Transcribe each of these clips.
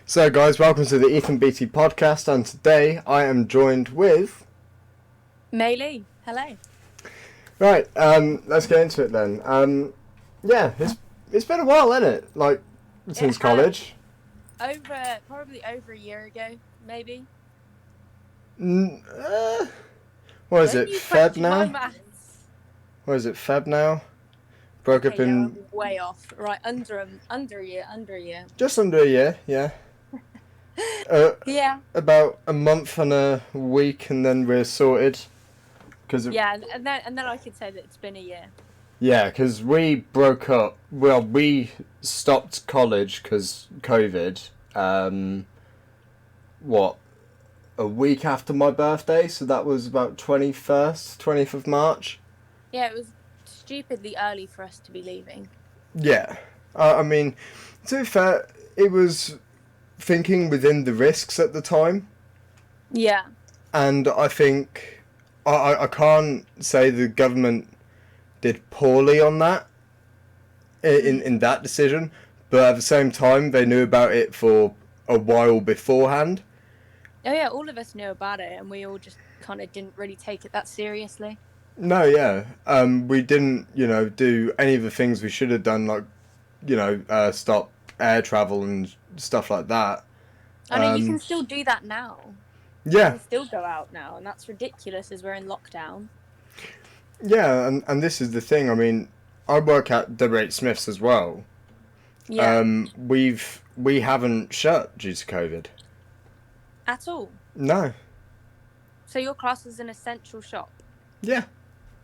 So guys, welcome to the Ethan Beattie Podcast, and today I am joined with... Mai-Li, hello. Right, let's get into it then. It's been a while, hasn't it? Like, since college. Probably over a year ago, maybe. What is it, Feb now? What is it, Feb now? Broke up in... I'm way off. Right, under a year. Just under a year, yeah. Yeah. About a month and a week, and then we're sorted. Yeah, and then I could say that it's been a year. Yeah, because we broke up. Well, we stopped college because COVID. A week after my birthday, so that was about 20th of March. Yeah, it was stupidly early for us to be leaving. Yeah. I mean, to be fair, it was thinking within the risks at the time. Yeah. And I think I can't say the government did poorly on that, in that decision, but at the same time, they knew about it for a while beforehand. Oh yeah, all of us knew about it, and we all just kind of didn't really take it that seriously. No, yeah. We didn't, do any of the things we should have done, like, stop air travel and stuff like that. I know, you can still do that now. Yeah. You can still go out now, and that's ridiculous as we're in lockdown. Yeah, and this is the thing. I mean, I work at W.H. Smith's as well. Yeah. We haven't shut due to COVID. At all? No. So your class is an essential shop? Yeah.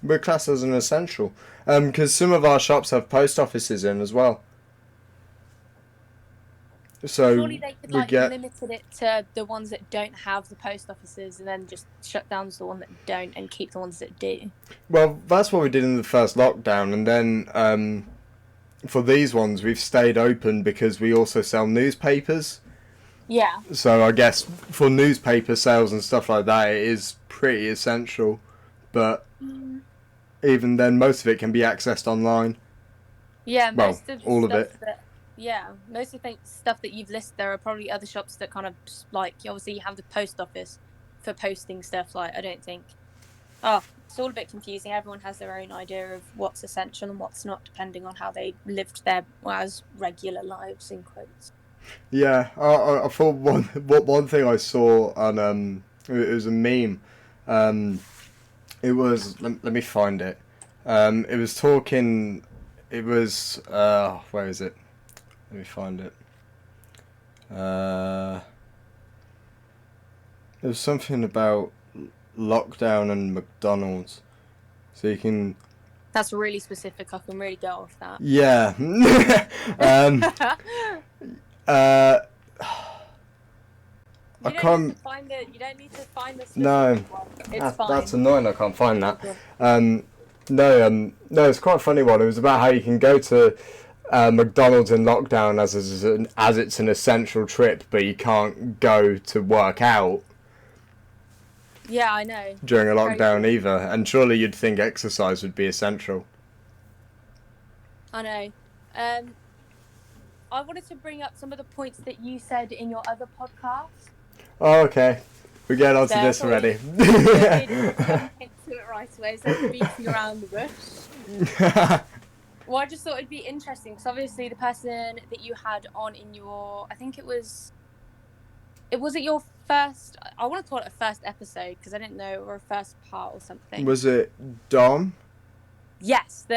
We're classed as an essential. Because some of our shops have post offices in as well. So surely they could limited it to the ones that don't have the post offices, and then just shut down the one that don't and keep the ones that do. Well, that's what we did in the first lockdown, and then for these ones we've stayed open because we also sell newspapers. Yeah. So I guess for newspaper sales and stuff like that, it is pretty essential. But even then, most of it can be accessed online. Yeah, most of all of it. Most of the stuff that you've listed, there are probably other shops that kind of, like, obviously you have the post office for posting stuff, like, I don't think... it's all a bit confusing. Everyone has their own idea of what's essential and what's not, depending on how they lived their, as regular lives, in quotes. Yeah, I thought one thing I saw on, it was a meme, it was, let me find it, it was talking, it was, where is it? Let me find it. There was something about lockdown and McDonald's. So you can... That's really specific. I can really go off that. Yeah. You don't need to find the specific one. It's fine. That's annoying. I can't find that. No, it's quite a funny one. It was about how you can go to McDonald's in lockdown as it's an essential trip, but you can't go to work out. Yeah, I know. During a lockdown either, and surely you'd think exercise would be essential. I know. I wanted to bring up some of the points that you said in your other podcast. Oh, okay. We're getting on to this already. Into it right away, so beating around the bush. Well, I just thought it'd be interesting, because obviously the person that you had on in your, I think it was it your first, I want to call it a first episode, because I didn't know, or a first part or something. Was it Dom? Yes,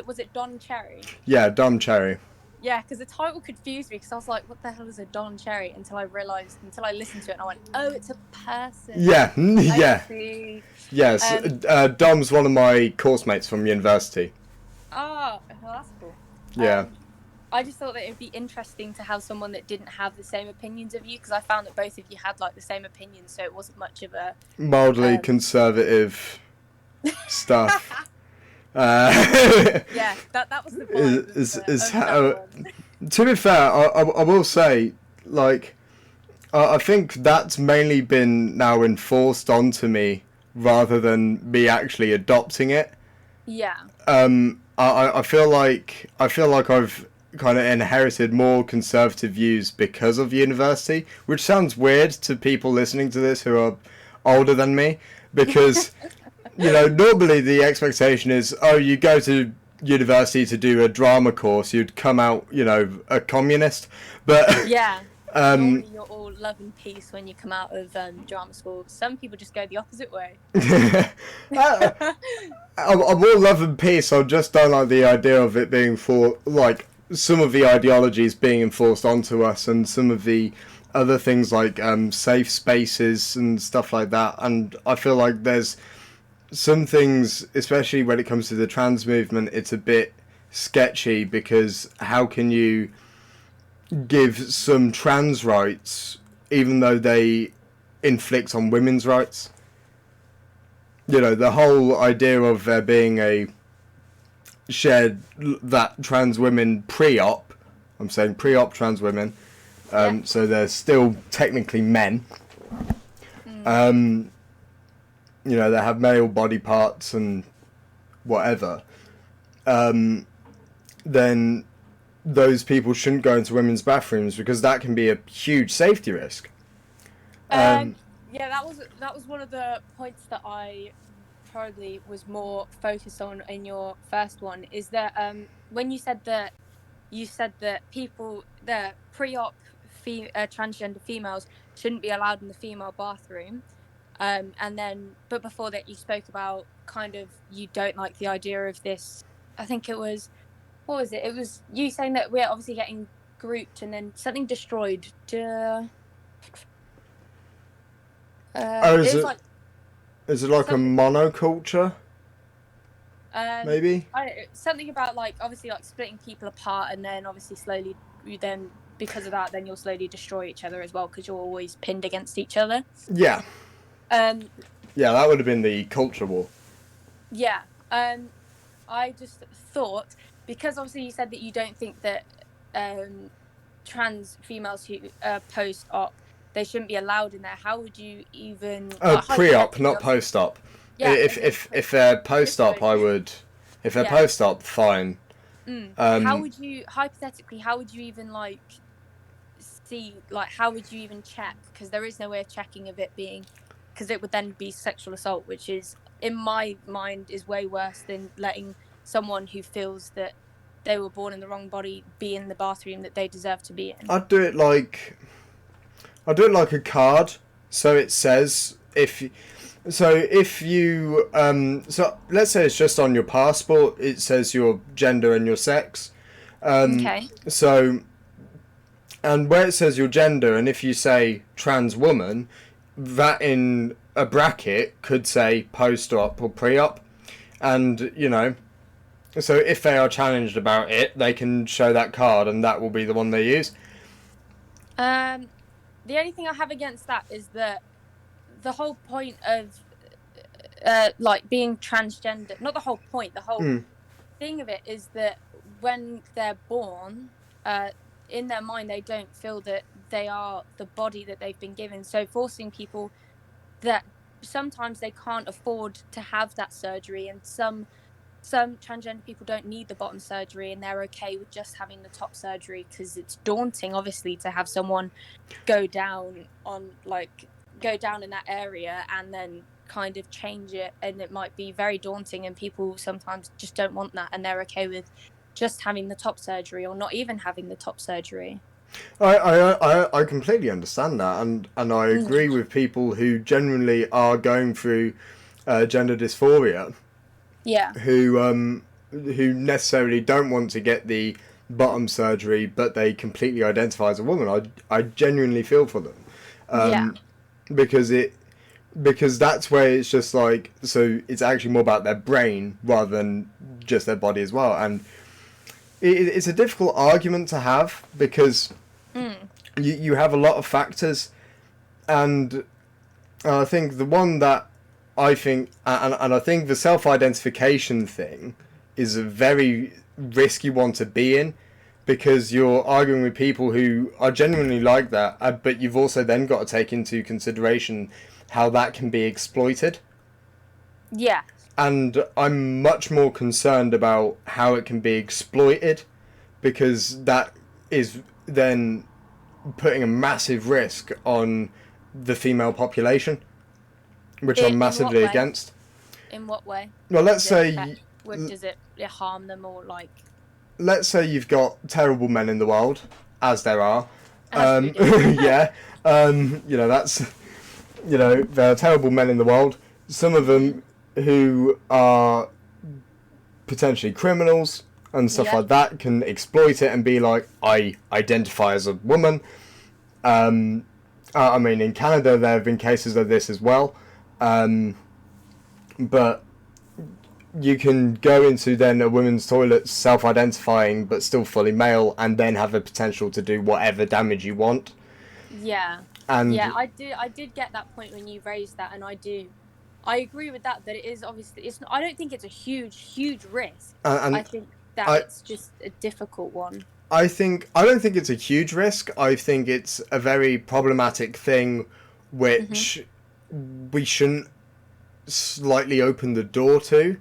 was it Don Cherry? Yeah, Dom Cherry. Yeah, because the title confused me, because I was like, what the hell is a Don Cherry? Until I listened to it, and I went, oh, it's a person. Yeah, yeah. I see. Yes, Dom's one of my course mates from university. Oh, well, that's cool. Yeah. I just thought that it'd be interesting to have someone that didn't have the same opinions of you, because I found that both of you had, like, the same opinions, so it wasn't much of a... Mildly conservative stuff. Yeah, that was the point. To be fair, I will say, like, I think that's mainly been now enforced onto me rather than me actually adopting it. Yeah. I feel like I've kind of inherited more conservative views because of university, which sounds weird to people listening to this who are older than me, because normally the expectation is, oh, you go to university to do a drama course, you'd come out a communist, but yeah. Normally you're all love and peace when you come out of drama school. Some people just go the opposite way. I'm all love and peace. I just don't like the idea of it being for, like, some of the ideologies being enforced onto us, and some of the other things like safe spaces and stuff like that. And I feel like there's some things, especially when it comes to the trans movement, it's a bit sketchy, because how can you give some trans rights even though they inflict on women's rights? The whole idea of there being a shared, that trans women pre-op, I'm saying pre-op trans women, so they're still technically men, they have male body parts and whatever, then those people shouldn't go into women's bathrooms, because that can be a huge safety risk. Yeah, that was one of the points that I probably was more focused on in your first one, is that when you said that people, the pre-op transgender females shouldn't be allowed in the female bathroom, but before that you spoke about kind of you don't like the idea of this. I think it was, what was it? It was you saying that we're obviously getting grouped and then something destroyed. Is it like a monoculture? Maybe? Something about, like, obviously, like, splitting people apart, and then obviously slowly, because of that, then you'll slowly destroy each other as well, because you're always pinned against each other. Yeah. Yeah, that would have been the culture war. Yeah. I just thought, because obviously you said that you don't think that trans females who post-op, they shouldn't be allowed in there. How would you even... pre-op, not post-op. Yeah, if they're post-op, I would... If they're post-op, fine. How would you... Hypothetically, how would you even, like, see... Like, how would you even check? Because there is no way of checking of it being... Because it would then be sexual assault, which is, in my mind, is way worse than letting someone who feels that they were born in the wrong body be in the bathroom that they deserve to be in. I'd do it like a card, so it says if you, so let's say it's just on your passport, it says your gender and your sex. Okay. So, and where it says your gender, and if you say trans woman, that in a bracket could say post-op or pre-op, and so if they are challenged about it, they can show that card, and that will be the one they use. The only thing I have against that is that the whole point of like being transgender, not the whole point, the whole thing of it is that when they're born, in their mind they don't feel that they are the body that they've been given. So forcing people that sometimes they can't afford to have that surgery, and some transgender people don't need the bottom surgery and they're okay with just having the top surgery, because it's daunting obviously to have someone go down in that area and then kind of change it, and it might be very daunting, and people sometimes just don't want that, and they're okay with just having the top surgery or not even having the top surgery. I completely understand that, and I agree with people who genuinely are going through gender dysphoria. Yeah. Who necessarily don't want to get the bottom surgery, but they completely identify as a woman. I genuinely feel for them. Because that's where it's just like, so it's actually more about their brain rather than just their body as well. And it's a difficult argument to have, because you have a lot of factors, and I think the one that I think, and I think the self-identification thing is a very risky one to be in, because you're arguing with people who are genuinely like that, but you've also then got to take into consideration how that can be exploited. Yeah. And I'm much more concerned about how it can be exploited because that is then putting a massive risk on the female population, which I'm massively against. In what way? Well, let's say... Does it harm them or, like... Let's say you've got terrible men in the world, as there are. Yeah. That's... there are terrible men in the world. Some of them who are potentially criminals and stuff like that can exploit it and be like, I identify as a woman. I mean, in Canada, there have been cases of this as well. But you can go into then a women's toilet self-identifying but still fully male and then have the potential to do whatever damage you want. Yeah. And I did get that point when you raised that, and I agree with that it is obviously, I don't think it's a huge risk. I think that it's just a difficult one. I don't think it's a huge risk. I think it's a very problematic thing which we shouldn't slightly open the door to,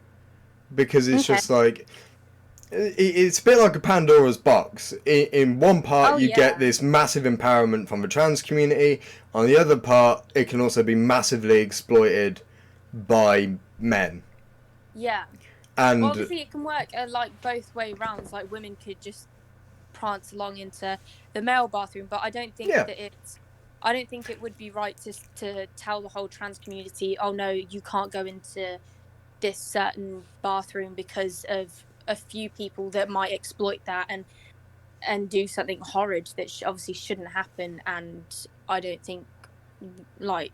because it's just like, it's a bit like a Pandora's box. In one part, you get this massive empowerment from the trans community. On the other part, it can also be massively exploited by men. Yeah. And obviously, it can work like both way rounds. Like, women could just prance along into the male bathroom, but I don't think I don't think it would be right to tell the whole trans community, oh no, you can't go into this certain bathroom because of a few people that might exploit that and do something horrid that obviously shouldn't happen. And I don't think, like,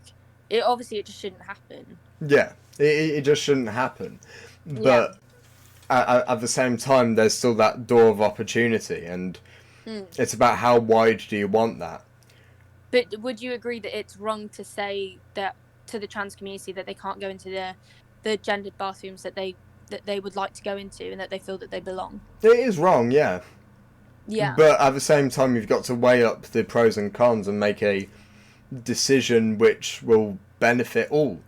it just shouldn't happen. Yeah, it just shouldn't happen. But at the same time, there's still that door of opportunity, and it's about how wide do you want that. But would you agree that it's wrong to say that to the trans community that they can't go into the gendered bathrooms that they would like to go into and that they feel that they belong? It is wrong, yeah. Yeah. But at the same time, you've got to weigh up the pros and cons and make a decision which will benefit all.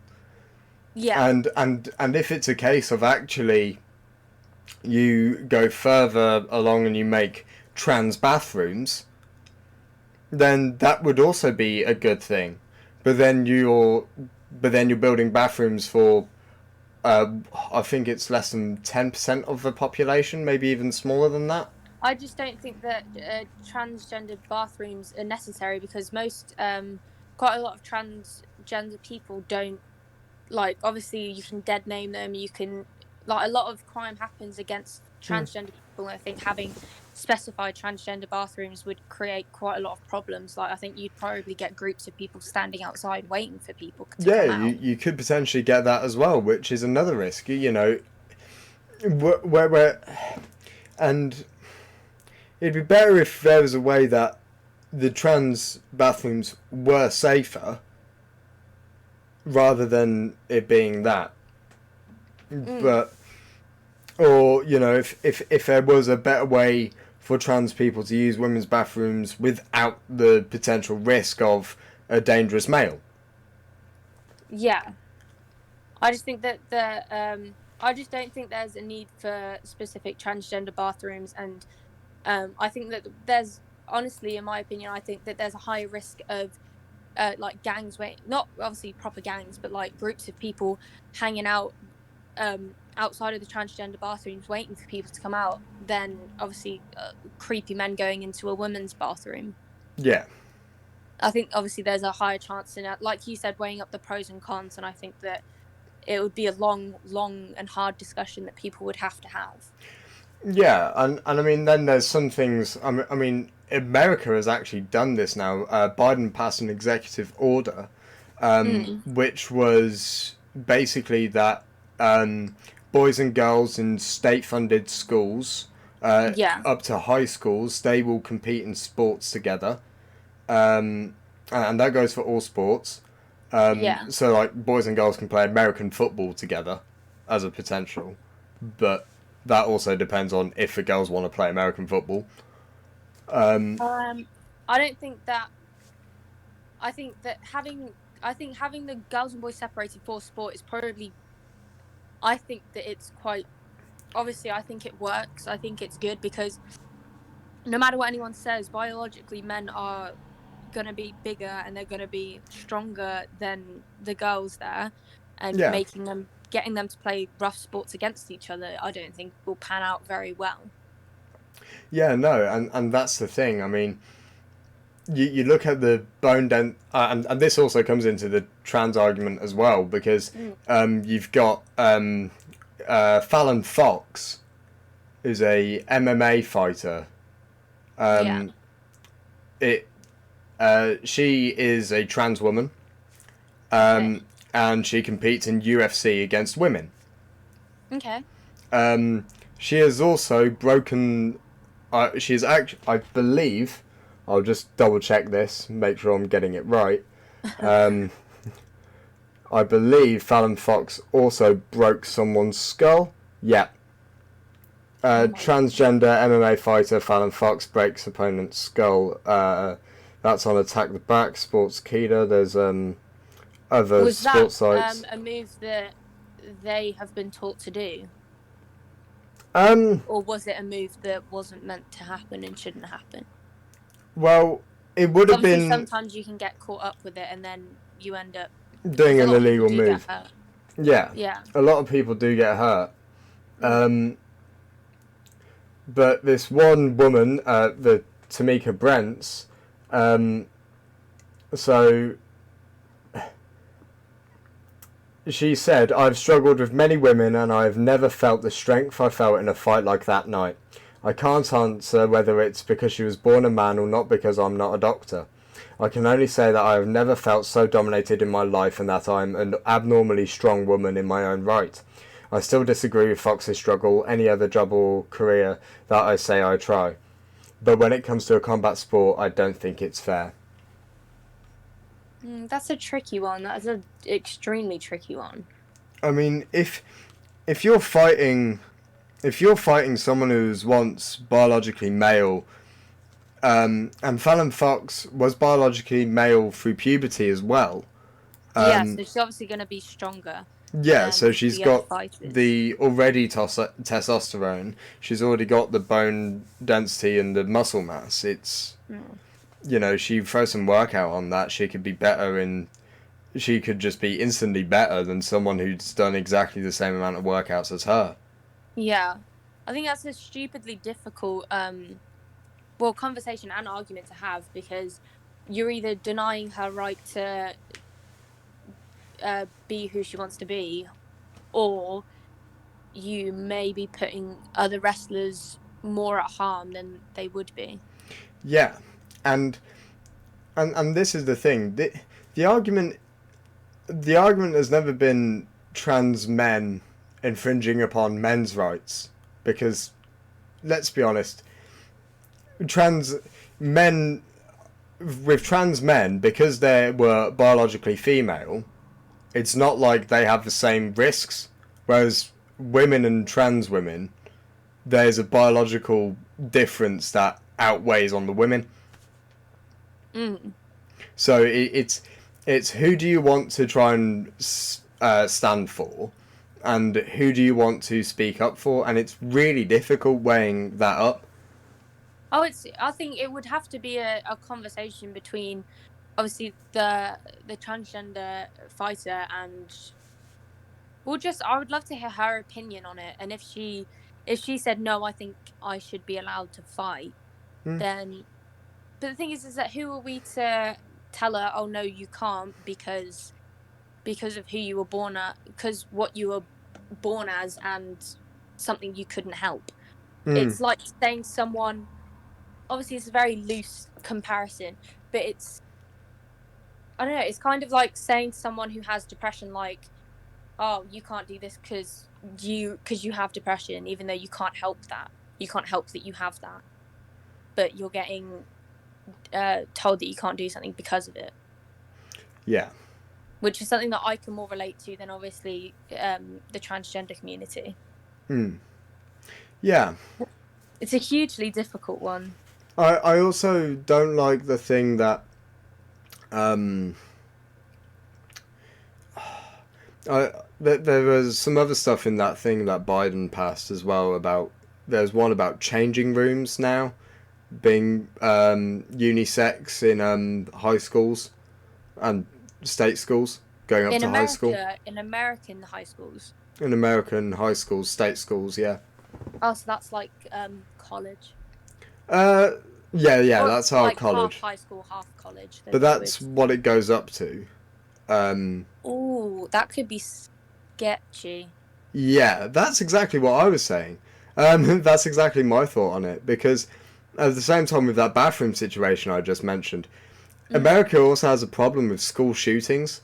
Yeah. And if it's a case of actually you go further along and you make trans bathrooms, then that would also be a good thing. But then you're building bathrooms for I think it's less than 10% of the population, maybe even smaller than that. I just don't think that transgendered bathrooms are necessary, because most quite a lot of transgender people don't, like, obviously you can dead name them, you can, like, a lot of crime happens against transgender people, and I think having specified transgender bathrooms would create quite a lot of problems. Like, I think you'd probably get groups of people standing outside waiting for people to come out. You could potentially get that as well, which is another risk, where and it'd be better if there was a way that the trans bathrooms were safer rather than it being that. But, or, if there was a better way for trans people to use women's bathrooms without the potential risk of a dangerous male. Yeah. I just think that I just don't think there's a need for specific transgender bathrooms, and I think that there's, honestly, in my opinion, I think that there's a high risk of like gangs, not obviously proper gangs, but like groups of people hanging out outside of the transgender bathrooms waiting for people to come out, than obviously creepy men going into a women's bathroom. Yeah. I think obviously there's a higher chance in it, like you said, weighing up the pros and cons, and I think that it would be a long and hard discussion that people would have to have. Yeah, and I mean, then there's some things, I mean, America has actually done this now. Biden passed an executive order, which was basically that boys and girls in state-funded schools, up to high schools, they will compete in sports together. And that goes for all sports. So, like, boys and girls can play American football together as a potential. But that also depends on if the girls want to play American football. I don't think that... I think having the girls and boys separated for sport is probably... I think that it's quite... Obviously, I think it works. I think it's good because no matter what anyone says, biologically men are going to be bigger and they're going to be stronger than the girls there, and Yeah. getting them to play rough sports against each other, I don't think will pan out very well. Yeah, no, and that's the thing. I mean, you look at the bone and this also comes into the trans argument as well, because you've got Fallon Fox, who's a MMA fighter. Yeah. She is a trans woman, Okay. and she competes in UFC against women. Okay. She has also broken. She is actually, I believe. I'll just double check this, make sure I'm getting it right. I believe Fallon Fox also broke someone's skull. Yeah. Transgender MMA fighter Fallon Fox breaks opponent's skull. That's on Attack the Back, Sports Keeda. There's other Was sports that sites. a move that they have been taught to do? Or was it a move that wasn't meant to happen and shouldn't happen? Well, it would have Obviously, been sometimes you can get caught up with it and then you end up doing an illegal move. Yeah. Yeah. A lot of people do get hurt. But this one woman, the Tamika Brents, so she said, "I've struggled with many women and I've never felt the strength I felt in a fight like that night. I can't answer whether it's because she was born a man or not, because I'm not a doctor. I can only say that I have never felt so dominated in my life and that I'm an abnormally strong woman in my own right. I still disagree with Fox's struggle, any other job or career that I say I try. But when it comes to a combat sport, I don't think it's fair." That's a tricky one. That's an extremely tricky one. I mean, if you're fighting someone who's once biologically male, and Fallon Fox was biologically male through puberty as well. Yeah, so she's obviously going to be stronger. Yeah, so she's got the already testosterone. She's already got the bone density and the muscle mass. It's, she throws some workout on that, she could be better in... She could just be instantly better than someone who's done exactly the same amount of workouts as her. Yeah. I think that's a stupidly difficult conversation and argument to have, because you're either denying her right to be who she wants to be, or you may be putting other wrestlers more at harm than they would be. Yeah. And this is the thing. The argument has never been trans men infringing upon men's rights, because let's be honest, trans men, because they were biologically female, it's not like they have the same risks, whereas women and trans women, there's a biological difference that outweighs on the women. So it's who do you want to try and stand for, and who do you want to speak up for, and it's really difficult weighing that up. I think it would have to be a conversation between, obviously, the transgender fighter and, I would love to hear her opinion on it. And if she said, no, I think I should be allowed to fight, then... But the thing is that who are we to tell her, oh, no, you can't because of who you were born at, because what you were born as and something you couldn't help. It's like saying someone... Obviously, it's a very loose comparison, but it's... I don't know, it's kind of like saying someone who has depression, like, oh, you can't do this because you have depression, even though you can't help that. You can't help that you have that. But you're getting told that you can't do something because of it. Yeah. Which is something that I can more relate to than, obviously, the transgender community. Yeah. It's a hugely difficult one. I also don't like the thing that there was some other stuff in that thing that Biden passed as well about... There's one about changing rooms now, being unisex in high schools and state schools, going up to high school. In American high schools. In American high schools, state schools, yeah. Oh, so that's like college. Yeah, Or that's our like college. Half high school, half college. But that's what it goes up to. Ooh, that could be sketchy. Yeah, that's exactly what I was saying. That's exactly my thought on it, because at the same time with that bathroom situation I just mentioned, America also has a problem with school shootings.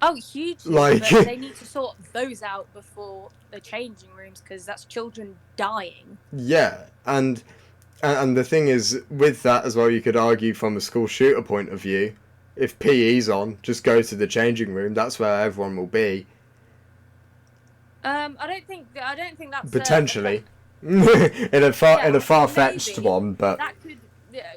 Oh, hugely. Like, but they need to sort those out before the changing rooms, because that's children dying. Yeah, and the thing is, with that as well, you could argue from a school shooter point of view, if PE's on, just go to the changing room. That's where everyone will be. I don't think that's potentially in a far-fetched one, but that could.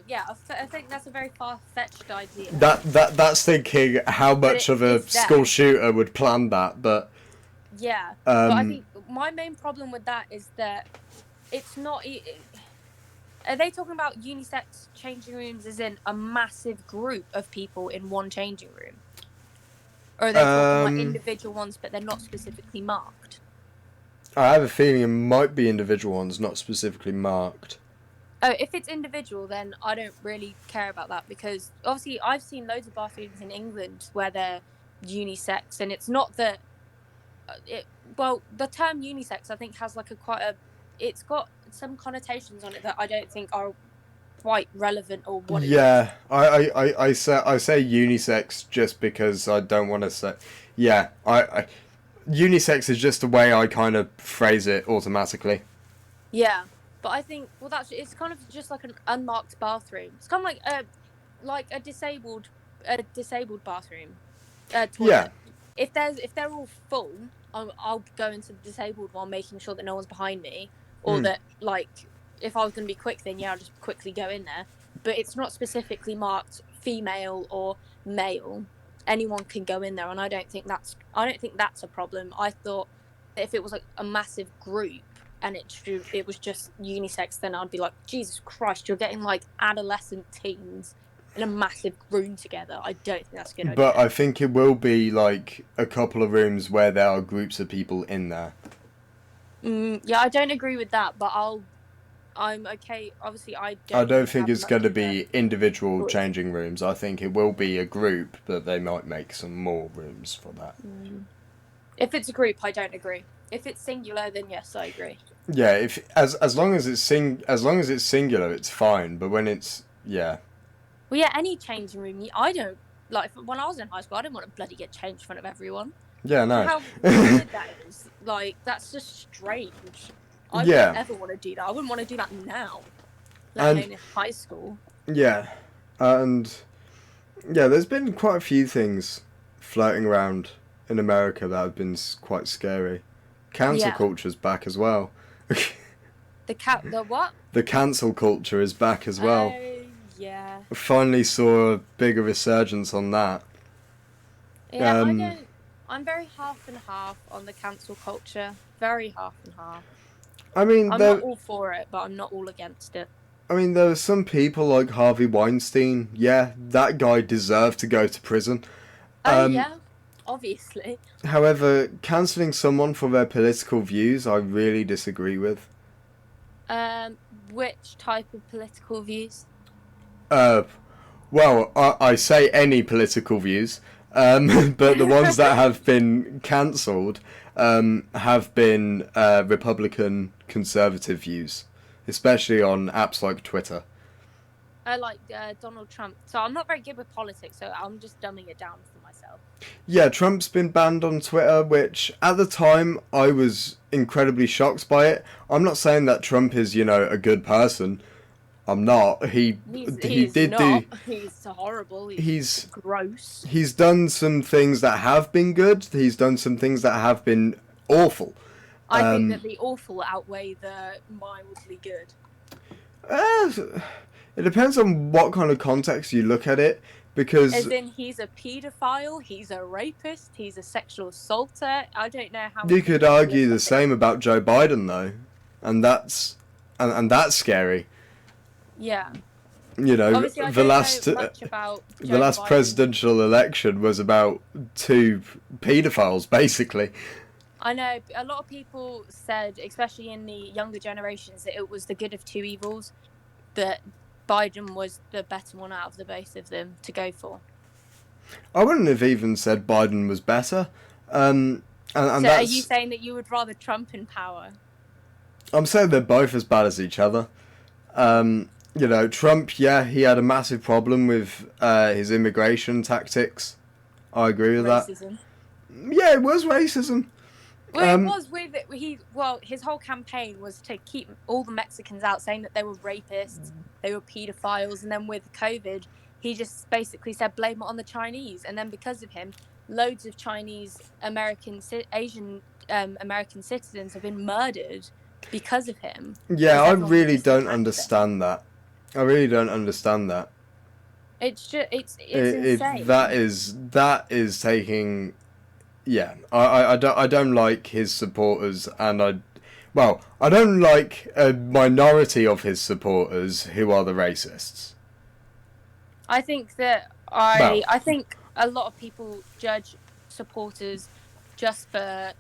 Yeah, I think that's a very far-fetched idea. That's thinking how much of a school shooter would plan that, but yeah. But I think my main problem with that is that it's not. Are they talking about unisex changing rooms as in a massive group of people in one changing room? Or are they talking about individual ones, but they're not specifically marked? I have a feeling it might be individual ones, not specifically marked. Oh, if it's individual, then I don't really care about that, because obviously I've seen loads of bathrooms in England where they're unisex, and it's not that... the term unisex, I think, has it's got some connotations on it that I don't think are quite relevant or what it is. Yeah, I say unisex just because I don't want to say... Yeah, unisex is just the way I kind of phrase it automatically. Yeah, but I think, it's kind of just like an unmarked bathroom. It's kind of like a disabled bathroom. Toilet. Yeah. If they're all full, I'll go into the disabled one, making sure that no one's behind me, or that, like, if I was going to be quick, then yeah, I'll just quickly go in there. But it's not specifically marked female or male. Anyone can go in there, and I don't think that's a problem. I thought that if it was like a massive group and it was just unisex, then I'd be like, Jesus Christ, you're getting like adolescent teens in a massive room together. I don't think that's a good idea. But I think it will be like a couple of rooms where there are groups of people in there. Yeah, I don't agree with that, but I'm okay. Obviously, I don't think it's going to be individual changing rooms. I think it will be a group, but they might make some more rooms for that. If it's a group, I don't agree. If it's singular, then yes, I agree. Yeah, as long as it's singular, it's fine. But when it's Well, yeah, any changing room. I don't like. When I was in high school, I didn't want to bloody get changed in front of everyone. Yeah, no. How weird that is. Like, that's just strange. I wouldn't ever want to do that. I wouldn't want to do that now. Let alone in high school. Yeah. And yeah, there's been quite a few things floating around in America that have been quite scary. Cancel culture's back as well. The what? The cancel culture is back as well. Yeah. I finally saw a bigger resurgence on that. Yeah, I'm very half and half on the cancel culture. Very half and half. I mean, I'm not all for it, but I'm not all against it. I mean, there were some people like Harvey Weinstein. Yeah, that guy deserved to go to prison. Yeah, obviously. However, cancelling someone for their political views, I really disagree with. Which type of political views? Well, I say any political views. But the ones that have been cancelled have been Republican conservative views, especially on apps like Twitter. Like Donald Trump. So I'm not very good with politics, so I'm just dumbing it down for myself. Yeah, Trump's been banned on Twitter, which at the time I was incredibly shocked by it. I'm not saying that Trump is, a good person. I'm not. He's horrible. He's gross. He's done some things that have been good. He's done some things that have been awful. I think that the awful outweigh the mildly good. It depends on what kind of context you look at it, because... As in, he's a paedophile, he's a rapist, he's a sexual assaulter. I don't know how... You could argue the same about Joe Biden, though. And that's scary. Yeah. You know, Obviously, I the don't last know much about the Joe last Biden. presidential election was about two paedophiles, basically. I know a lot of people said, especially in the younger generations, that it was the good of two evils, that Biden was the better one out of the both of them to go for. I wouldn't have even said Biden was better. And So that's, are you saying that you would rather Trump in power? I'm saying they're both as bad as each other. You know, Trump, yeah, he had a massive problem with his immigration tactics. I agree with Racism. that. Yeah, it was racism. Well, it was with his whole campaign was to keep all the Mexicans out, saying that they were rapists, they were pedophiles, and then with COVID, he just basically said blame it on the Chinese, and then because of him, loads of Chinese Asian American citizens have been murdered because of him. Yeah, I really don't understand that. I really don't understand that. It's just it's insane. That is taking. Yeah, I don't like his supporters, and I don't like a minority of his supporters who are the racists. I think that I think a lot of people judge supporters just for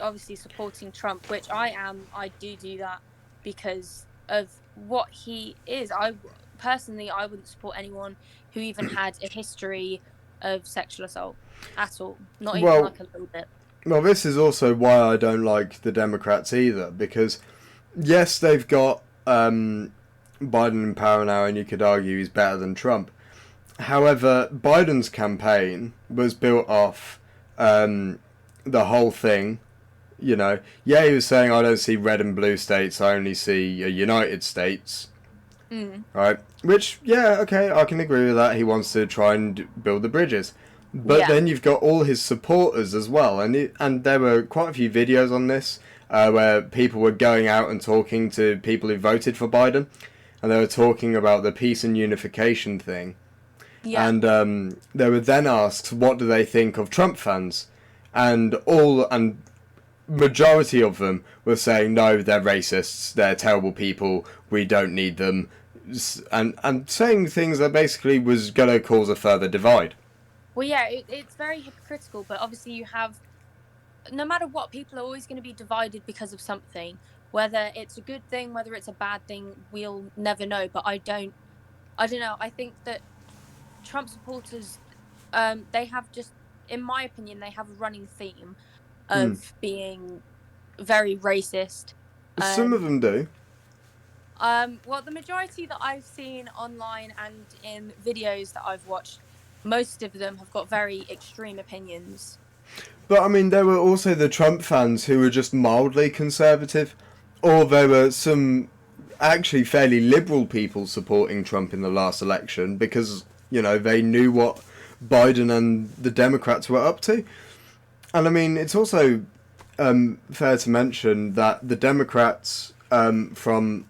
obviously supporting Trump, which I do that because of what he is. I wouldn't support anyone who even had a history of sexual assault at all, not even like a little bit. Well, this is also why I don't like the Democrats either, because yes, they've got Biden in power now, and you could argue he's better than Trump. However, Biden's campaign was built off the whole thing. You know, yeah, he was saying, I don't see red and blue states, I only see a United States. Right? Which, yeah, okay, I can agree with that. He wants to try and build the bridges. But then you've got all his supporters as well. And there were quite a few videos on this where people were going out and talking to people who voted for Biden. And they were talking about the peace and unification thing. Yeah. And they were then asked, what do they think of Trump fans? And majority of them were saying, no, they're racists, they're terrible people, we don't need them. And saying things that basically was going to cause a further divide. Well, yeah, it's very hypocritical, but obviously you have, no matter what, people are always going to be divided because of something. Whether it's a good thing, whether it's a bad thing, we'll never know. But I don't know. I think that Trump supporters, they have just, in my opinion, they have a running theme of being very racist. Some of them do. Well, the majority that I've seen online and in videos that I've watched, most of them have got very extreme opinions. But, I mean, there were also the Trump fans who were just mildly conservative, or there were some actually fairly liberal people supporting Trump in the last election because, you know, they knew what Biden and the Democrats were up to. And, I mean, it's also fair to mention that the Democrats Obama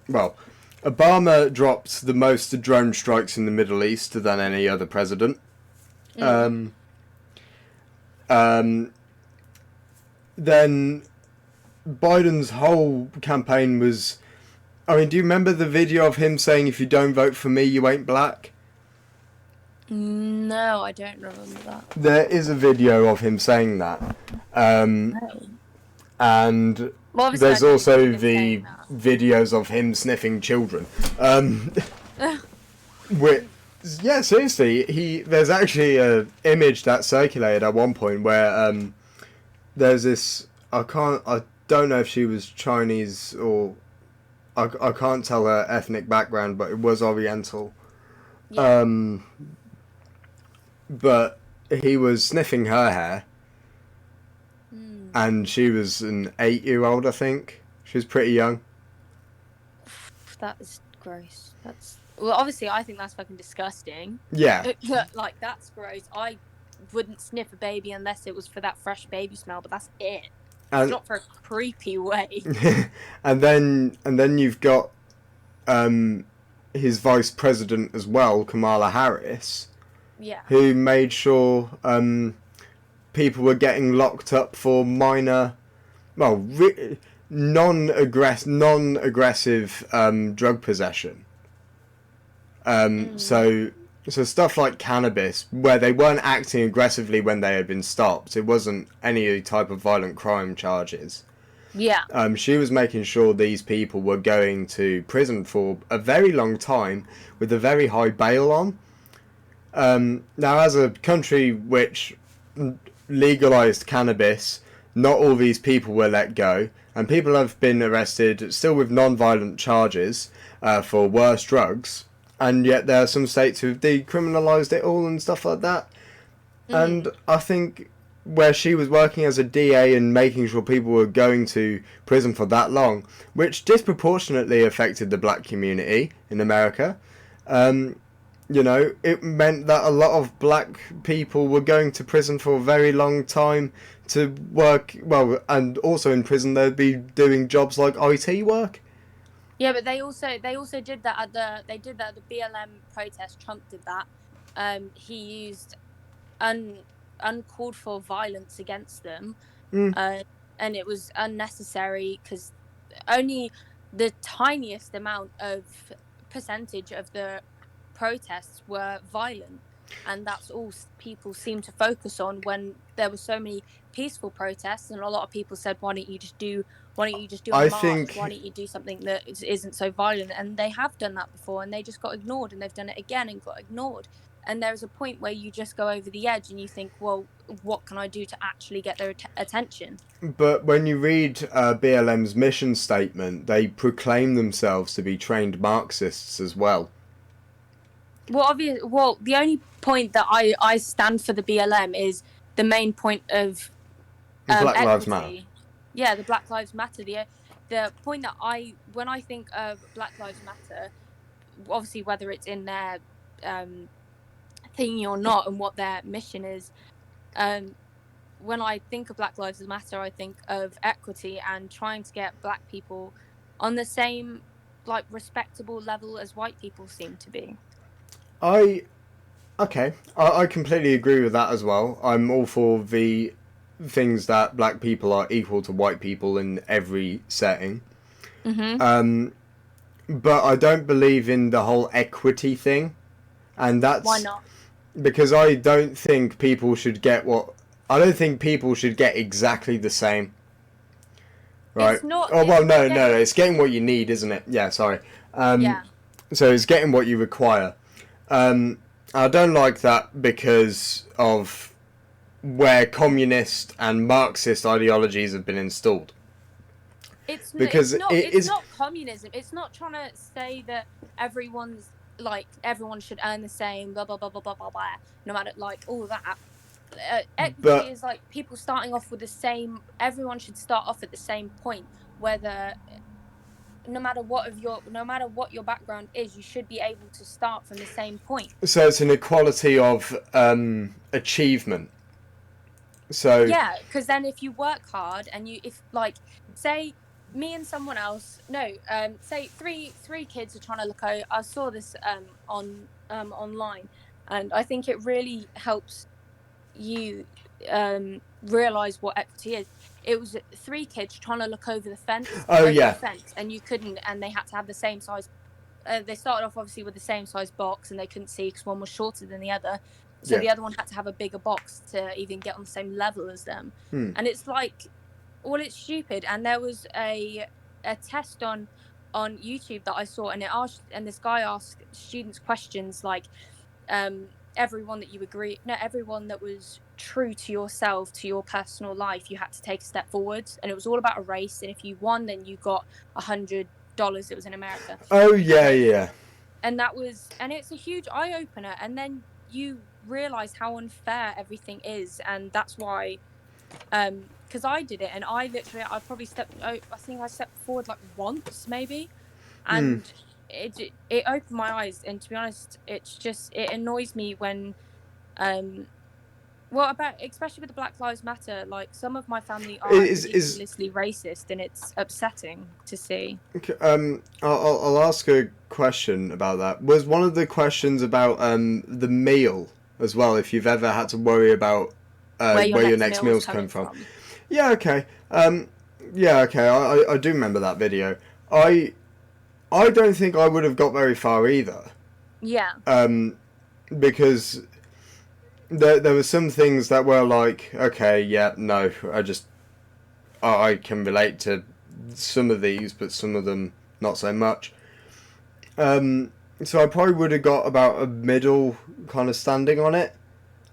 dropped the most drone strikes in the Middle East than any other president. Then Biden's whole campaign was... I mean, do you remember the video of him saying, if you don't vote for me, you ain't black? No, I don't remember that. There is a video of him saying that. And there's also the videos of him sniffing children. Yeah, seriously, there's actually an image that circulated at one point where there's this, I don't know if she was Chinese or, I can't tell her ethnic background, but it was Oriental. Yeah. But he was sniffing her hair, and she was an 8-year-old, I think. She was pretty young. That is gross. Well, obviously, I think that's fucking disgusting. Yeah. Like, that's gross. I wouldn't sniff a baby unless it was for that fresh baby smell, but that's it. It's not for a creepy way. and then you've got his vice president as well, Kamala Harris. Yeah. Who made sure people were getting locked up for minor, non-aggressive drug possession. So stuff like cannabis, where they weren't acting aggressively when they had been stopped, it wasn't any type of violent crime charges. Yeah. She was making sure these people were going to prison for a very long time with a very high bail on. Now, as a country which legalized cannabis, not all these people were let go, and people have been arrested still with non-violent charges for worse drugs. And yet there are some states who've decriminalised it all and stuff like that. And I think where she was working as a DA and making sure people were going to prison for that long, which disproportionately affected the black community in America, it meant that a lot of black people were going to prison for a very long time to work, and also in prison they'd be doing jobs like IT work. Yeah, but they also did that at the BLM protest. Trump did that. He used uncalled for violence against them, and it was unnecessary because only the tiniest amount of percentage of the protests were violent, and that's all people seem to focus on when there were so many peaceful protests. And a lot of people said, why don't you just do a march? Why don't you do something that isn't so violent? And they have done that before, and they just got ignored, and they've done it again and got ignored. And there's a point where you just go over the edge and you think, well, what can I do to actually get their attention? But when you read BLM's mission statement, they proclaim themselves to be trained Marxists as well. Well, the only point that I stand for the BLM is the main point of Black equity. Lives Matter. Yeah, the Black Lives Matter. The point that when I think of Black Lives Matter, obviously whether it's in their thingy or not, and what their mission is, when I think of Black Lives Matter, I think of equity and trying to get black people on the same respectable level as white people seem to be. I completely agree with that as well. I'm all for the things that black people are equal to white people in every setting. But I don't believe in the whole equity thing, and that's why not? Because I don't think people should get exactly the same. Right? It's not. No. It's getting what you need, isn't it? Yeah. Sorry. Yeah. So it's getting what you require. I don't like that because of where communist and Marxist ideologies have been installed. It's because it's not communism. It's not trying to say that everyone should earn the same, blah blah blah blah blah blah blah. No matter all that. Equity is people starting off with the same. Everyone should start off at the same point, whether. No matter what your background is, you should be able to start from the same point. So it's an equality of achievement. So yeah, because then if you work hard and say me and someone else, say three kids are trying to look. I saw this online, and I think it really helps you realize what equity is. It was 3 kids trying to look over the fence. The fence, and you couldn't, and they had to have the same size. They started off obviously with the same size box, and they couldn't see because one was shorter than the other. So the other one had to have a bigger box to even get on the same level as them. And it's it's stupid. And there was a test on YouTube that I saw, and this guy asked students questions like, everyone that was true to yourself, to your personal life, you had to take a step forwards, and it was all about a race, and if you won, then you got $100. It was in America. And it's a huge eye-opener, and then you realize how unfair everything is. And that's why because I did it, and I probably stepped forward once maybe, and it opened my eyes. And to be honest, it annoys me when especially with the Black Lives Matter, some of my family are ridiculously racist, and it's upsetting to see. Okay, I'll ask a question about that. Was one of the questions about the meal as well, if you've ever had to worry about where your next meal's coming from? Yeah, okay. I do remember that video. I don't think I would have got very far either. Yeah. Because there were some things that were like, okay, yeah, no, I can relate to some of these, but some of them not so much. So I probably would have got about a middle kind of standing on it.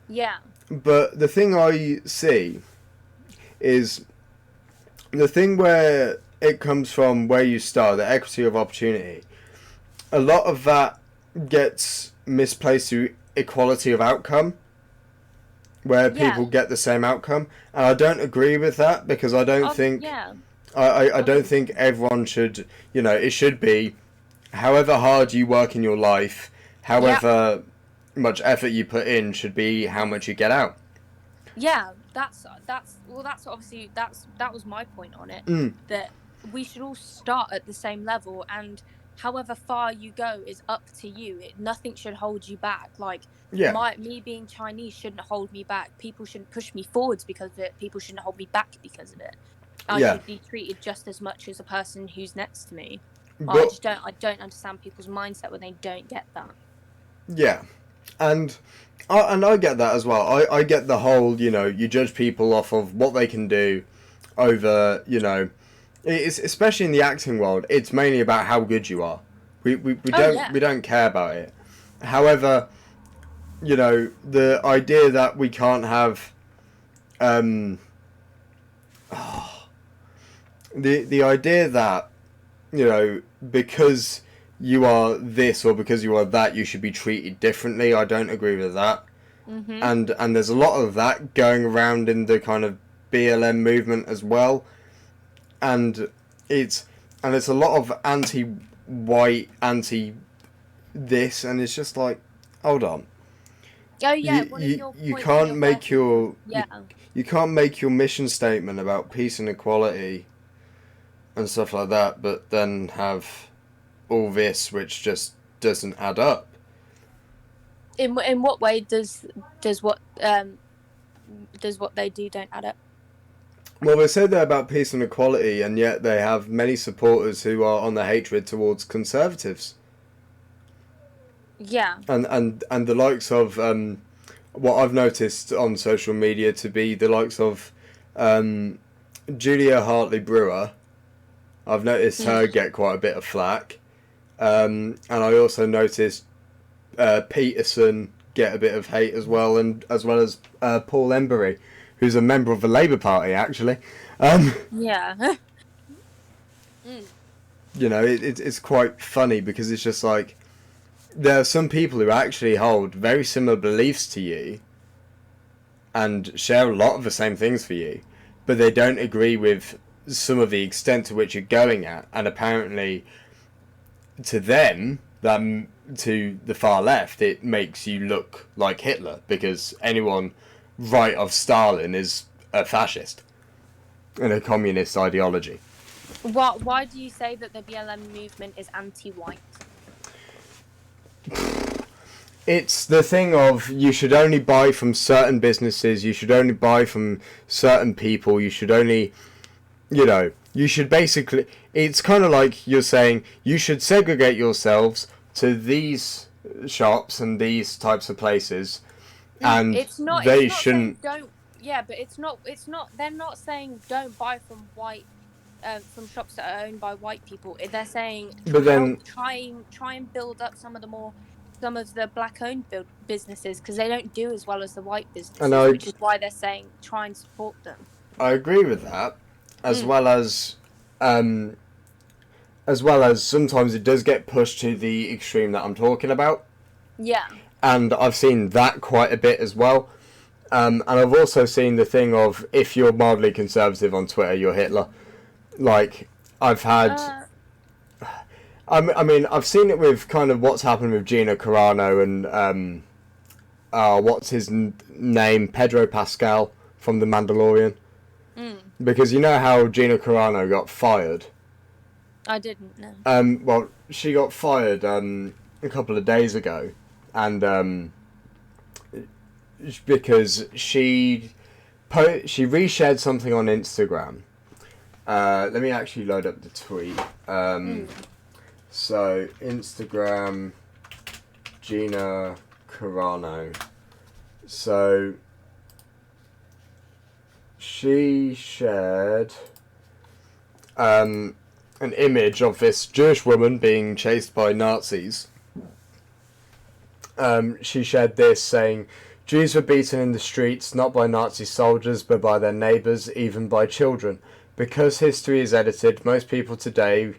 Yeah. But the thing I see is the thing where it comes from, where you start, the equity of opportunity. A lot of that gets misplaced to equality of outcome, where people get the same outcome, and I don't agree with that, because I don't think I don't think everyone should, it should be however hard you work in your life, however much effort you put in, should be how much you get out. Yeah, that's obviously that was my point on it, that we should all start at the same level, and however far you go is up to you. Nothing should hold you back. Like, me being Chinese shouldn't hold me back. People shouldn't push me forwards because of it. People shouldn't hold me back because of it. I should be treated just as much as a person who's next to me. But I don't understand people's mindset when they don't get that. Yeah. And I get that as well. I get the whole, you judge people off of what they can do over, it's, especially in the acting world, it's mainly about how good you are. We don't care about it. However, the idea that we can't have the idea that, because you are this or because you are that, you should be treated differently, I don't agree with that. And there's a lot of that going around in the kind of BLM movement as well, and it's a lot of anti-white, anti-this, and it's just like, hold on. Oh yeah, you can't make your you can't make your mission statement about peace and equality and stuff like that, but then have all this which just doesn't add up. In what way does what they do don't add up? Well, they say they're about peace and equality, and yet they have many supporters who are on the hatred towards conservatives. Yeah. And the likes of what I've noticed on social media to be the likes of Julia Hartley-Brewer. I've noticed her get quite a bit of flack. And I also noticed Peterson get a bit of hate as well, and as well as Paul Embury, who's a member of the Labour Party, actually. It's quite funny, because it's just like, there are some people who actually hold very similar beliefs to you and share a lot of the same things for you, but they don't agree with some of the extent to which you're going at, and apparently to them, to the far left, it makes you look like Hitler, because anyone right of Stalin is a fascist and a communist ideology. Why do you say that the BLM movement is anti-white? It's the thing of, you should only buy from certain businesses, you should only buy from certain people, you should only, you should basically, it's kind of like you're saying, you should segregate yourselves to these shops and these types of places, and they shouldn't. But it's not. They're not saying don't buy from white, from shops that are owned by white people. They're saying, try and build up some of the black-owned businesses, because they don't do as well as the white businesses, which is why they're saying try and support them. I agree with that, as well as sometimes it does get pushed to the extreme that I'm talking about. Yeah. And I've seen that quite a bit as well. And I've also seen the thing of, if you're mildly conservative on Twitter, you're Hitler. Like, I've had... I mean, I've seen it with kind of what's happened with Gina Carano and... what's his name? Pedro Pascal from The Mandalorian. Because you know how Gina Carano got fired? I didn't know. Well, she got fired a couple of days ago, and because she reshared something on Instagram. Let me actually load up the tweet. So Instagram, Gina Carano. So she shared an image of this Jewish woman being chased by Nazis. She shared this saying, Jews were beaten in the streets not by Nazi soldiers but by their neighbours, even by children. Because history is edited, most people today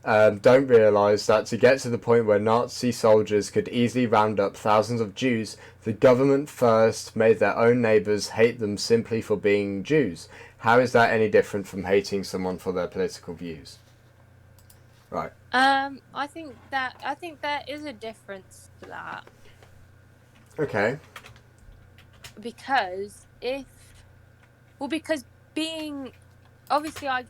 don't realise that to get to the point where Nazi soldiers could easily round up thousands of Jews, the government first made their own neighbours hate them simply for being Jews. How is that any different from hating someone for their political views? Right. I think there is a difference to that. Okay. Because being, obviously I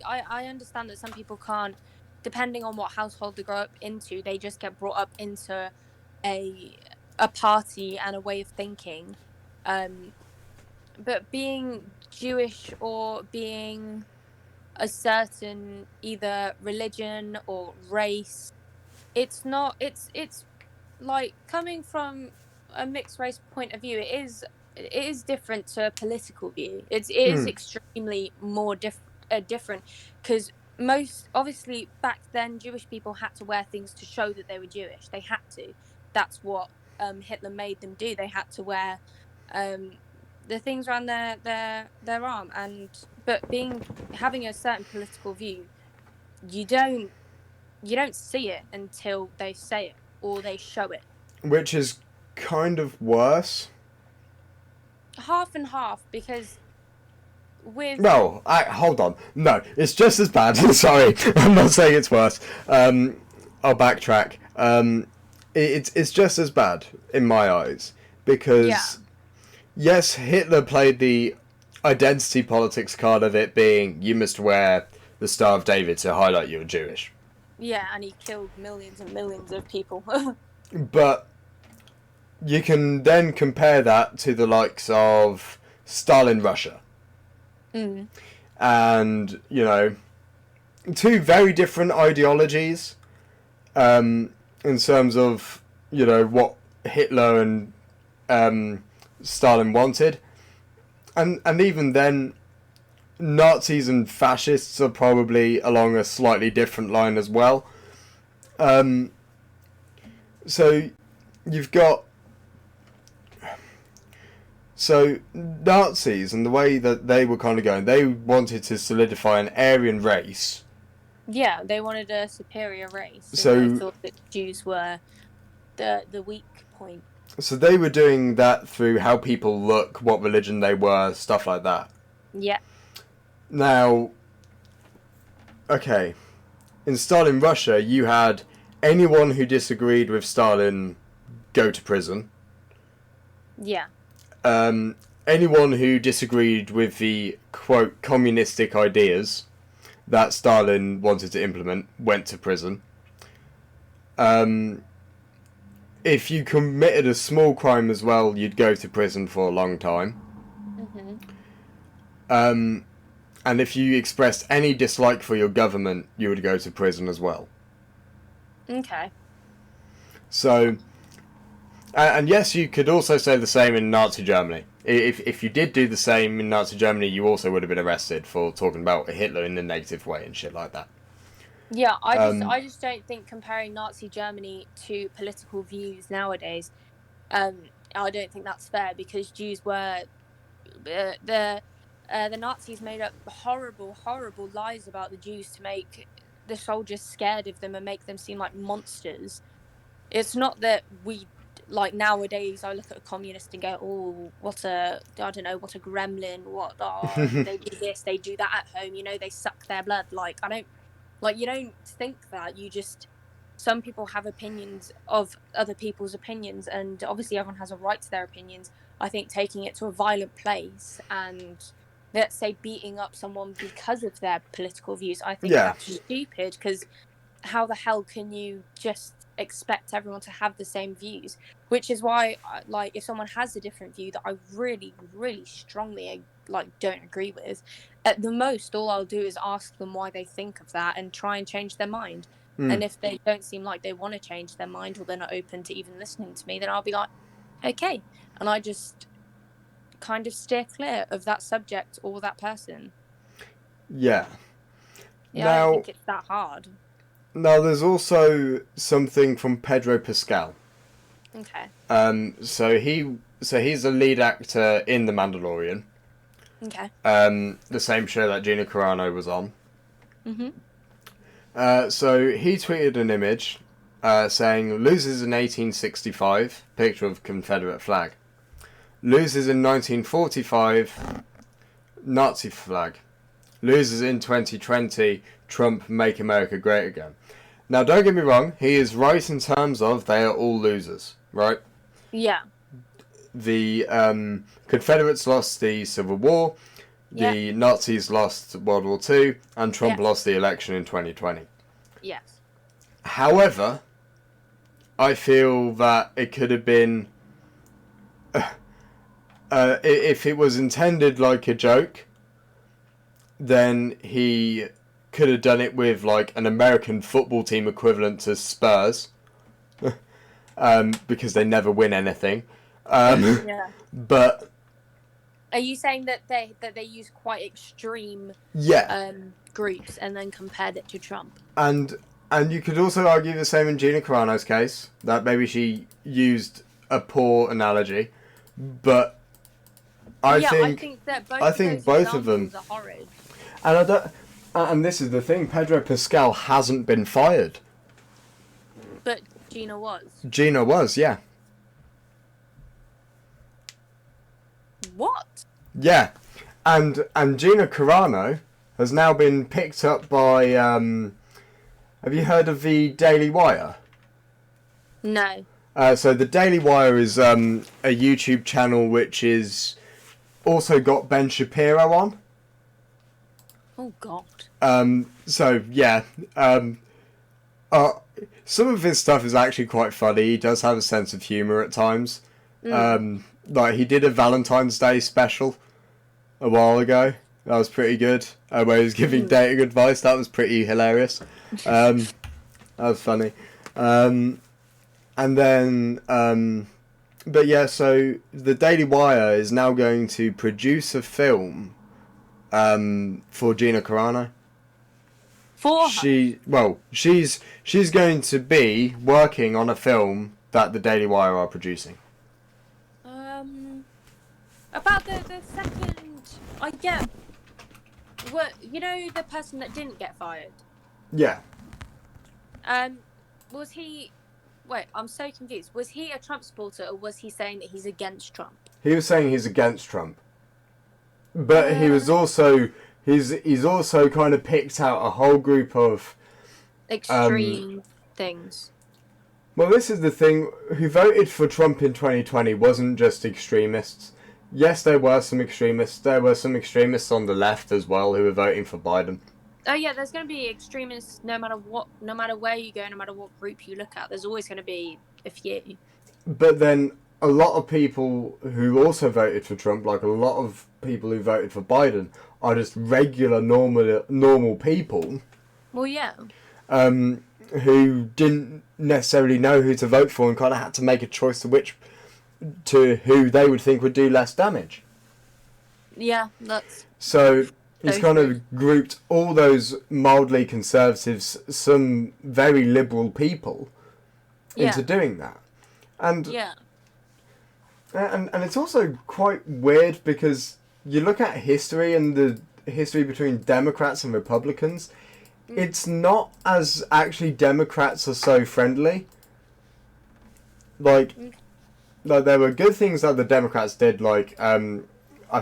understand that some people can't, depending on what household they grow up into, they just get brought up into a party and a way of thinking. But being Jewish or being a certain either religion or race, it's like coming from a mixed race point of view, it is different to a political view. It is extremely more different, because most obviously back then Jewish people had to wear things to show that they were Jewish. They had to. That's what Hitler made them do. They had to wear the things around their arm, but having a certain political view, you don't see it until they say it or they show it. Which is kind of worse. Half and half, because No, hold on. No, it's just as bad. Sorry, I'm not saying it's worse. I'll backtrack. It's just as bad in my eyes, because yes, Hitler played the identity politics card of it being you must wear the Star of David to highlight you're Jewish. Yeah, and he killed millions and millions of people. But you can then compare that to the likes of Stalin Russia. And, two very different ideologies in terms of, what Hitler and Stalin wanted. And even then, Nazis and fascists are probably along a slightly different line as well. So you've got... So Nazis, and the way that they were kind of going, they wanted to solidify an Aryan race. Yeah, they wanted a superior race. So they thought that Jews were the weak point. So they were doing that through how people look, what religion they were, stuff like that. Yeah. Now, okay, in Stalin Russia, you had anyone who disagreed with Stalin go to prison. Yeah. Anyone who disagreed with the, quote, communistic ideas that Stalin wanted to implement went to prison. If you committed a small crime as well, you'd go to prison for a long time. And if you expressed any dislike for your government, you would go to prison as well. Okay. So, and yes, you could also say the same in Nazi Germany. If you did do the same in Nazi Germany, you also would have been arrested for talking about Hitler in a negative way and shit like that. Yeah, I just don't think comparing Nazi Germany to political views nowadays, I don't think that's fair, because Jews were the Nazis made up horrible lies about the Jews to make the soldiers scared of them and make them seem like monsters. It's not that we, like, nowadays I look at a communist and go, oh, what a gremlin, they do this, they do that at home, they suck their blood. You don't think that. You just, some people have opinions of other people's opinions, and obviously everyone has a right to their opinions. I think taking it to a violent place and, let's say, beating up someone because of their political views, I think that's stupid, because how the hell can you just expect everyone to have the same views? Which is why, if someone has a different view that I really, really strongly, don't agree with, at the most, all I'll do is ask them why they think of that and try and change their mind. And if they don't seem like they want to change their mind or they're not open to even listening to me, then I'll be like, okay. And I just kind of steer clear of that subject or that person. Yeah. Yeah, I don't think it's that hard. Now, there's also something from Pedro Pascal. Okay. So he's the lead actor in The Mandalorian. Okay. The same show that Gina Carano was on. So he tweeted an image saying, loses in 1865, picture of Confederate flag. Loses in 1945, Nazi flag. Loses in 2020, Trump, make America great again. Now, don't get me wrong, he is right in terms of they are all losers, right? Yeah. The Confederates lost the Civil War, the Nazis lost World War II, and Trump lost the election in 2020. Yes. However, I feel that it could have been... if it was intended like a joke, then he could have done it with like an American football team equivalent to Spurs, because they never win anything. But are you saying that they use quite extreme groups and then compared it to Trump? And you could also argue the same in Gina Carano's case, that maybe she used a poor analogy, but I think both of them are horrid. And this is the thing, Pedro Pascal hasn't been fired. But Gina was. Gina was, yeah. What? Yeah. And Gina Carano has now been picked up by, have you heard of the Daily Wire? No. So the Daily Wire is a YouTube channel which is also got Ben Shapiro on. Oh God. So yeah, some of his stuff is actually quite funny. He does have a sense of humour at times. Like he did a Valentine's Day special a while ago. That was pretty good. Where he was giving dating advice. That was pretty hilarious. That was funny. And then, but yeah, so the Daily Wire is now going to produce a film for Gina Carano. For her? She's going to be working on a film that the Daily Wire are producing. About the second, I get. What, you know, the person that didn't get fired? Yeah. Was he... Wait, I'm so confused. Was he a Trump supporter, or was he saying that he's against Trump? He was saying he's against Trump. But he was also... He's also kind of picked out a whole group of... extreme things. Well, this is the thing. Who voted for Trump in 2020 wasn't just extremists. Yes, there were some extremists. There were some extremists on the left as well who were voting for Biden. Oh yeah, there's going to be extremists no matter what, no matter where you go, no matter what group you look at. There's always going to be a few. But then a lot of people who also voted for Trump, like a lot of people who voted for Biden, are just regular normal people. Well, yeah. Who didn't necessarily know who to vote for and kind of had to make a choice to who they would think would do less damage. Yeah, that's... So he's kind of grouped all those mildly conservatives, some very liberal people, into doing that. And and it's also quite weird because you look at history and the history between Democrats and Republicans, it's not as actually Democrats are so friendly. Like there were good things that the Democrats did, like I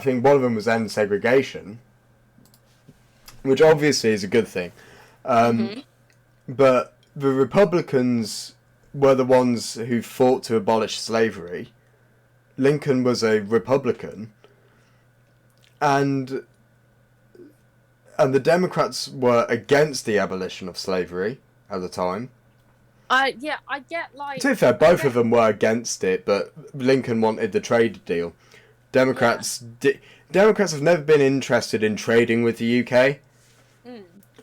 think one of them was end segregation, which obviously is a good thing. But the Republicans were the ones who fought to abolish slavery. Lincoln was a Republican. And the Democrats were against the abolition of slavery at the time. I get like... To be fair, both of them were against it, but Lincoln wanted the trade deal. Democrats have never been interested in trading with the UK.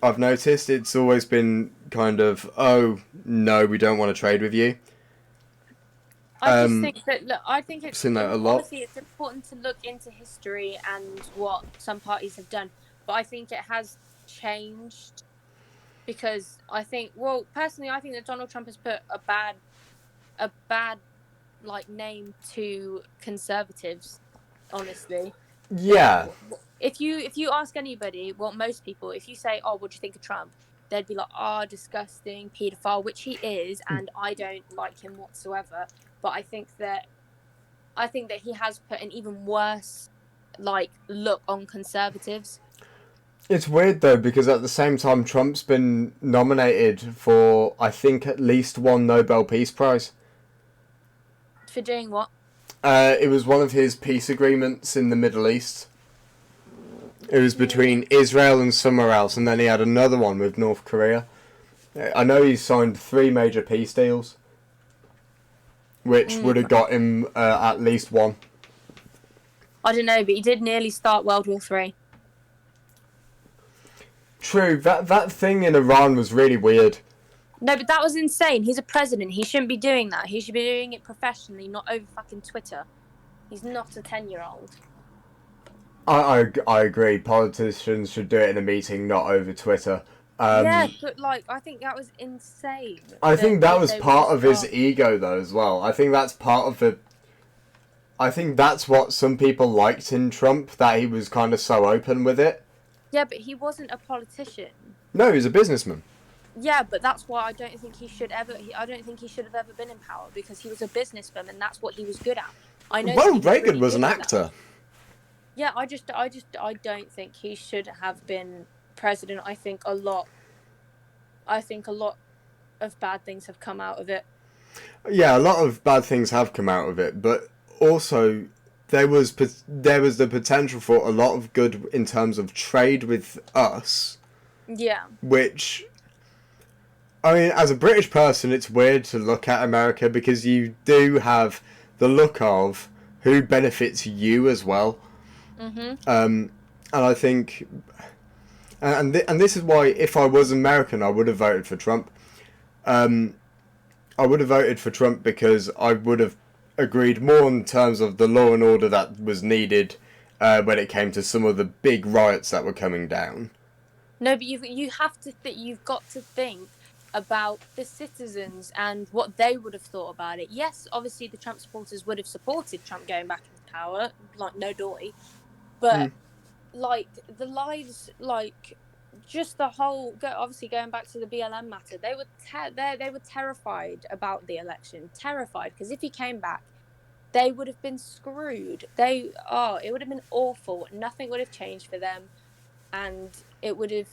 I've noticed it's always been kind of, oh, no, we don't want to trade with you. I just think that, look, I think it's, seen that a lot. honestly, it's important to look into history and what some parties have done. But I think it has changed because I think, well, personally, I think that Donald Trump has put a bad like name to conservatives, honestly. Yeah. Like, if you ask anybody, well, most people, if you say, oh, what do you think of Trump? They'd be like, oh, disgusting, paedophile, which he is, and I don't like him whatsoever. But I think that he has put an even worse like look on conservatives. It's weird though, because at the same time Trump's been nominated for, I think, at least one Nobel Peace Prize. For doing what? It was one of his peace agreements in the Middle East. It was between Israel and somewhere else, and then he had another one with North Korea. I know he signed 3 major peace deals, which would have got him at least one. I don't know, but he did nearly start World War III. True, that thing in Iran was really weird. No, but that was insane. He's a president. He shouldn't be doing that. He should be doing it professionally, not over fucking Twitter. He's not a 10-year-old. I agree. Politicians should do it in a meeting, not over Twitter. Yeah, but like, I think that was insane. I think that was part of his ego, though, as well. I think that's part of the... I think that's what some people liked in Trump, that he was kind of so open with it. Yeah, but he wasn't a politician. No, he was a businessman. Yeah, but that's why I don't think he should have ever been in power, because he was a businessman and that's what he was good at. I know. Ronald Reagan was an actor. Yeah, I don't think he should have been president. I think a lot of bad things have come out of it. Yeah, a lot of bad things have come out of it, but also there was the potential for a lot of good in terms of trade with us. Yeah. Which, I mean, as a British person, it's weird to look at America because you do have the look of who benefits you as well. Mm-hmm. And I think, and this is why, if I was American, I would have voted for Trump. I would have voted for Trump because I would have agreed more in terms of the law and order that was needed when it came to some of the big riots that were coming down. No, but you've got to think about the citizens and what they would have thought about it. Yes, obviously the Trump supporters would have supported Trump going back into power, like no doy. But like the lives, like just the whole, obviously going back to the BLM matter, they were terrified about the election, terrified, because if he came back, they would have been screwed. It would have been awful. Nothing would have changed for them, and it would have,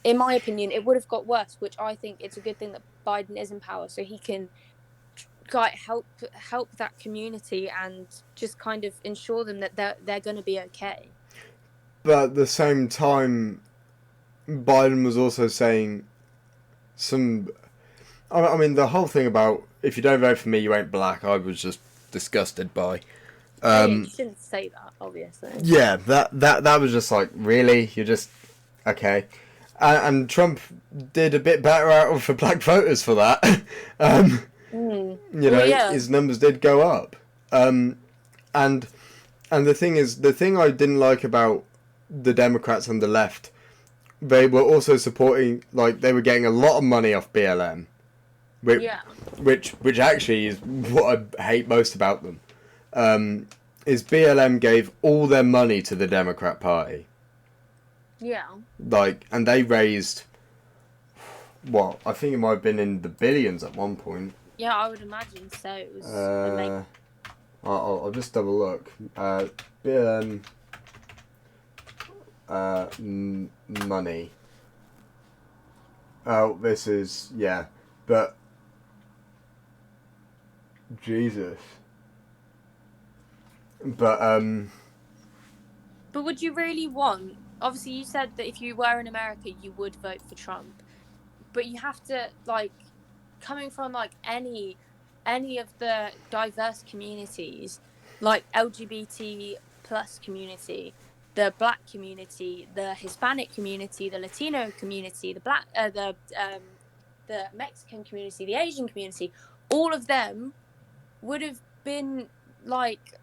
in my opinion, it would have got worse. Which I think it's a good thing that Biden is in power, so he can help that community and just kind of ensure them that they're going to be okay. But at the same time, Biden was also saying I mean, the whole thing about if you don't vote for me, you ain't black, I was just disgusted by. You shouldn't say that, obviously. Yeah, that was just like, really? You're just... Okay. And Trump did a bit better out of for black voters for that. His numbers did go up. And the thing is, the thing I didn't like about the Democrats and the left, they were also supporting, like, they were getting a lot of money off BLM. Which actually is what I hate most about them. Is BLM gave all their money to the Democrat Party. Yeah. like, And they raised, what, I think it might have been in the billions at one point. Yeah, I would imagine so. It was amazing. I'll just double look. BLM money. Oh, this is, yeah. But, Jesus. But would you really want... Obviously, you said that if you were in America, you would vote for Trump. But you have to, like, coming from, like, any of the diverse communities, like LGBT plus community, the Black community, the Hispanic community, the Latino community, the Mexican community, the Asian community, all of them would have been like,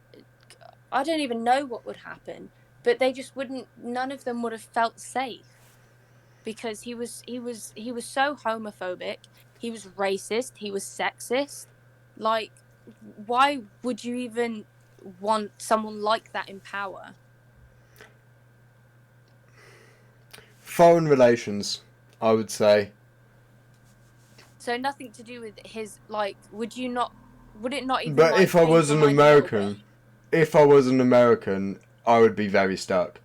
I don't even know what would happen, but they just wouldn't. None of them would have felt safe because he was so homophobic. He was racist. He was sexist. Like, why would you even want someone like that in power? Foreign relations, I would say. So nothing to do with his, like, would it not even, But like, if I was an American, I would be very stuck.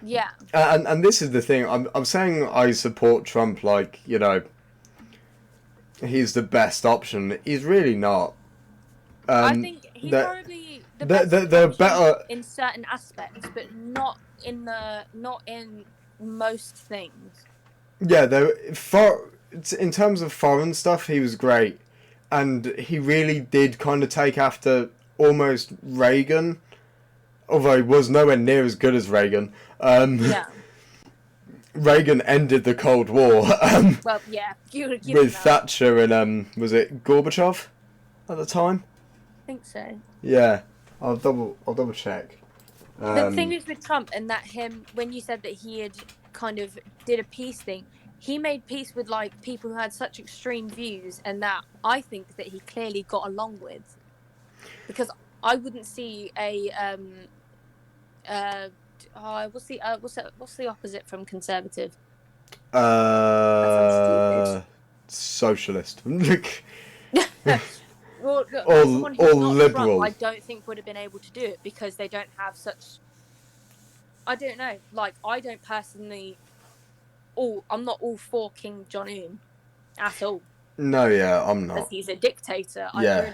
Yeah. And this is the thing, I'm saying I support Trump, like, you know, he's the best option. He's really not. I think he's probably the best they're better in certain aspects, but not in most things. Yeah, in terms of foreign stuff, he was great, and he really did kind of take after almost Reagan, although he was nowhere near as good as Reagan. Yeah. Reagan ended the Cold War. Well, yeah, with Thatcher and was it Gorbachev at the time? I think so. Yeah, I'll double check. The thing is with Trump, and that when you said that he had kind of did a peace thing, he made peace with like people who had such extreme views, and that I think that he clearly got along with, because I wouldn't see what's the opposite from conservative? Socialist. Well, or liberal. Trump, I don't think would have been able to do it because they don't have such. I don't know. Like, I don't personally. I'm not all for King Jong-un at all. No, yeah, I'm not. Because he's a dictator. Yeah.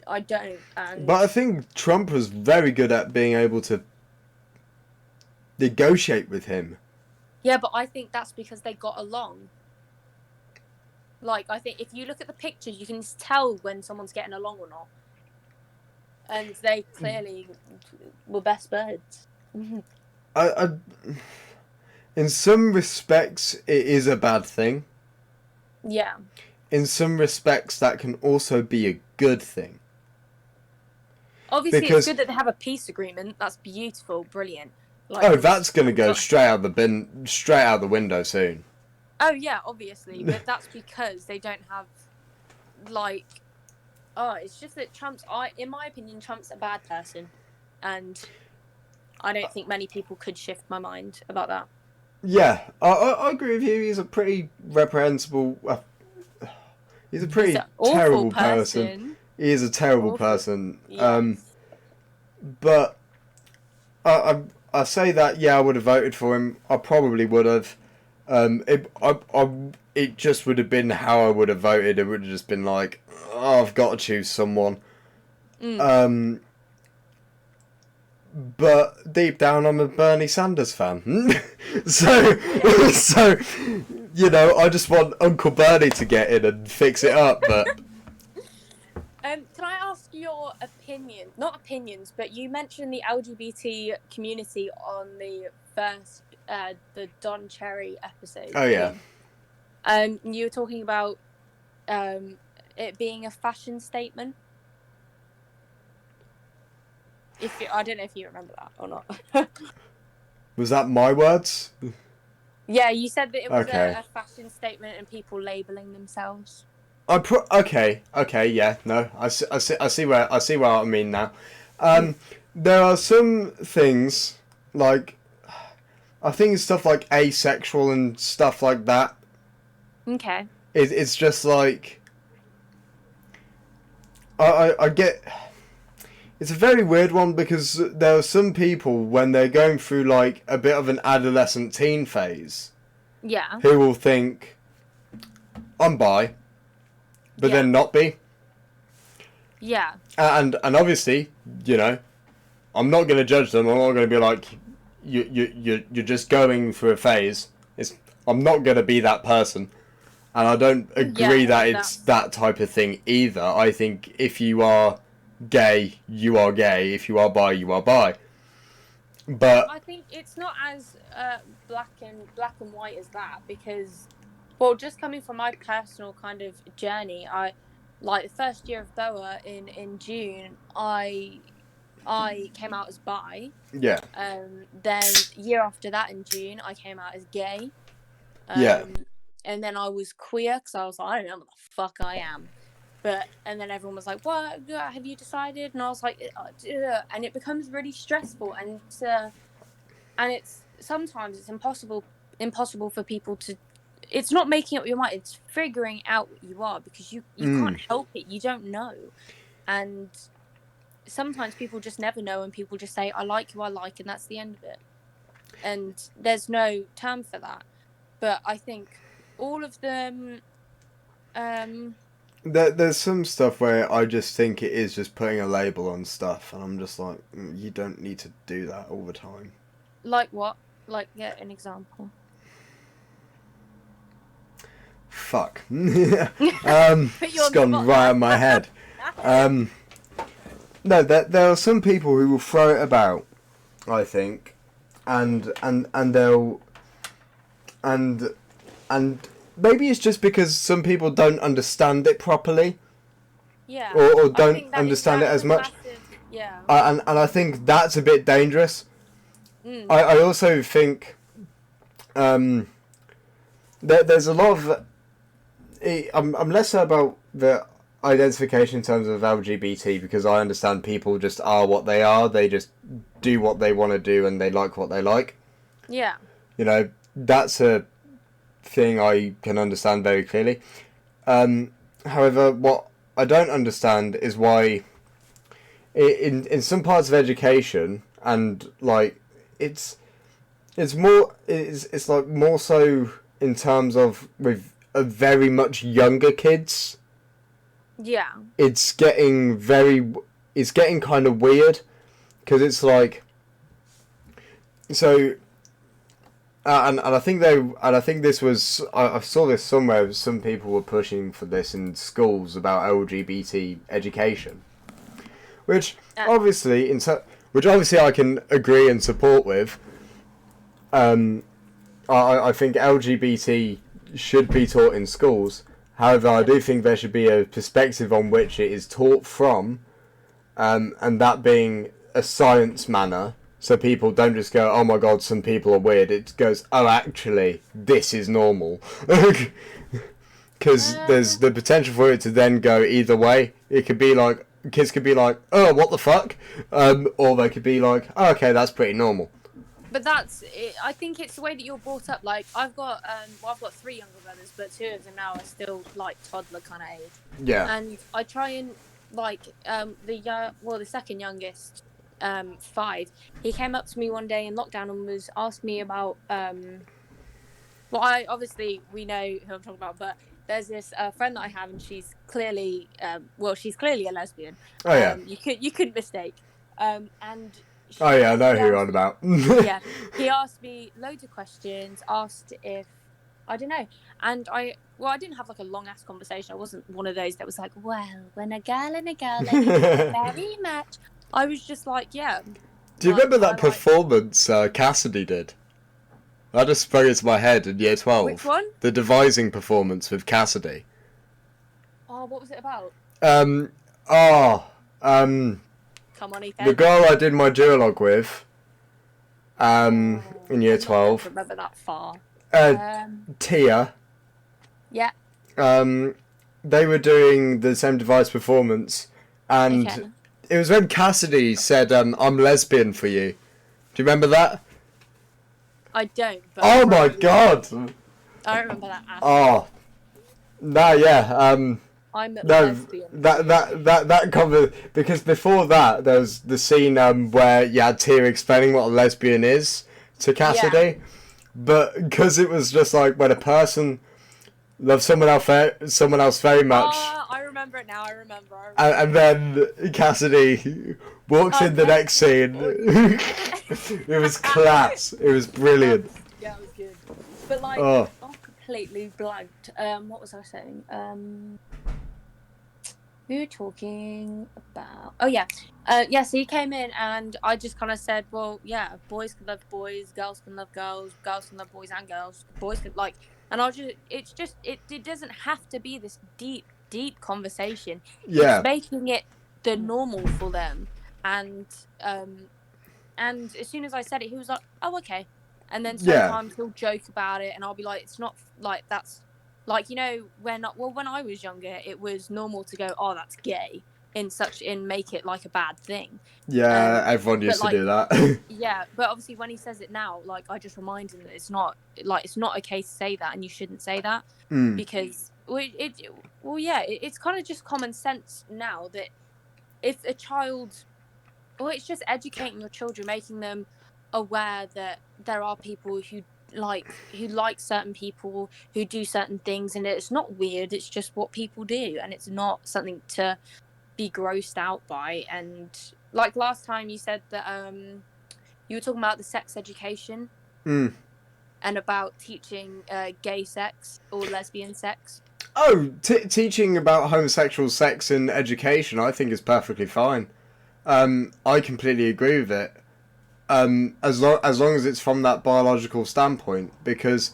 I don't. And but I think Trump was very good at being able to negotiate with him. Yeah, but I think that's because they got along. Like, I think if you look at the pictures, you can tell when someone's getting along or not. And they clearly were best buds. In some respects, it is a bad thing. Yeah. In some respects, that can also be a good thing. Obviously, it's good that they have a peace agreement. That's beautiful, brilliant. Like, that's going to go straight out the window soon. Oh, yeah, obviously. But that's because they don't have, like... Oh, it's just that in my opinion, Trump's a bad person. And I don't think many people could shift my mind about that. Yeah, I agree with you. He's a pretty reprehensible... he's a pretty terrible person. He is a terrible person. Yes. But I say that, yeah, I would have voted for him. I probably would have. It just would have been how I would have voted. It would have just been like, oh, I've got to choose someone. But deep down, I'm a Bernie Sanders fan. so, you know, I just want Uncle Bernie to get in and fix it up. But can I ask your opinion? Not opinions, but you mentioned the LGBT community on the first, the Don Cherry episode. Oh, yeah. You were talking about it being a fashion statement. I don't know if you remember that or not. Was that my words? Yeah, you said that it was a fashion statement and people labelling themselves. Okay, yeah, no, I see what I mean now. There are some things, like, I think it's stuff like asexual and stuff like that. Okay. It's just like, I get, it's a very weird one because there are some people when they're going through like a bit of an adolescent teen phase. Yeah. Who will think, I'm bi. But then not be. Yeah. And obviously, you know, I'm not going to judge them. I'm not going to be like, you're just going through a phase. I'm not going to be that person. And I don't agree that it's that type of thing either. I think if you are gay, you are gay. If you are bi, you are bi. But I think it's not as black and white as that, because, well, just coming from my personal kind of journey, I like the first year of BOA in June, I came out as bi. yeah, Then year after that in June, I came out as gay. yeah, And then I was queer because I was like, I don't know what the fuck I am. And then everyone was like, what have you decided? And I was like, and it becomes really stressful, and it's sometimes it's impossible for people to. It's not making up your mind, it's figuring out what you are, because you can't help it, you don't know. And sometimes people just never know, and people just say, I like who I like, and that's the end of it. And there's no term for that. But I think all of them, there's some stuff where I just think it is just putting a label on stuff, and I'm just like, you don't need to do that all the time. like what? Like, get an example. Fuck. It's gone right on my head. No, there are some people who will throw it about, I think, and they'll and maybe it's just because some people don't understand it properly. Yeah. Or don't understand it as much. Massive, yeah. And I think that's a bit dangerous. I also think there's a lot of I'm less so about the identification in terms of LGBT, because I understand people just are what they are. They just do what they want to do, and they like what they like. Yeah. You know, that's a thing I can understand very clearly. However, what I don't understand is why in some parts of education, and like it's like more so in terms of with very much younger kids. Yeah. It's getting kind of weird, because it's like, so and I think this was, I saw this somewhere, some people were pushing for this in schools about LGBT education, which obviously I can agree and support with. I think LGBT should be taught in schools. However, I do think there should be a perspective on which it is taught from, and that being a science manner, so people don't just go, oh my god, some people are weird. It goes, oh, actually, this is normal. Because there's the potential for it to then go either way. It could be like, kids could be like, oh, what the fuck? Or they could be like, oh, okay, that's pretty normal. But that's it. I think it's the way that you're brought up. Like, I've got 3 younger brothers, but 2 of them now are still like toddler kind of age. Yeah. And I try and like the second youngest, 5. He came up to me one day in lockdown and was asked me about we know who I'm talking about, but there's this friend that I have, and she's clearly a lesbian. Oh yeah. You couldn't mistake. And oh yeah, I know who you're on about. Yeah, he asked me loads of questions, asked if, I don't know, and I didn't have like a long ass conversation. I wasn't one of those that was like, well, when a girl and a girl very much. I was just like, yeah. Do you remember that performance Cassidy did? I just sprung into my head in year 12. Which one? The devising performance with Cassidy. Oh, what was it about? Come on, Ethan. The girl I did my duologue with, in year 12. I don't remember that far. Tia. Yeah. They were doing the same device performance, and it was when Cassidy said, I'm lesbian for you. Do you remember that? I don't. But oh my god! I remember that. Oh. No, yeah. I'm a lesbian. That cover, because before that there was the scene where you had Tia explaining what a lesbian is to Cassidy, yeah. But because it was just like when a person loves someone else very much. I remember it now. I remember. And then Cassidy walks in the next scene. It was class. It was brilliant. It was good. But like, I'm completely blanked. What was I saying? We were talking about... Oh, yeah. So he came in and I just kind of said, well, yeah, boys can love boys, girls can love girls, girls can love boys and girls, boys can, like... And it doesn't have to be this deep conversation. It's Yeah, making it the normal for them. And as soon as I said it, he was like, oh, okay. And then yeah, sometimes he'll joke about it and I'll be like, it's not like that's... Like, when I was younger, it was normal to go, oh, that's gay, make it like a bad thing. yeah. Everyone But used to like, do that. yeah, but obviously when he says it now, like, I just remind him that it's not okay to say that, and you shouldn't say that because it's kind of just common sense now that if a child, it's just educating your children, making them aware that there are people who like certain people, who do certain things, and it's not weird, it's just what people do, and it's not something to be grossed out by. And like last time you said that you were talking about the sex education and about teaching gay sex or lesbian sex. Oh, teaching about homosexual sex in education, I think is perfectly fine. I completely agree with it. As long as it's from that biological standpoint, because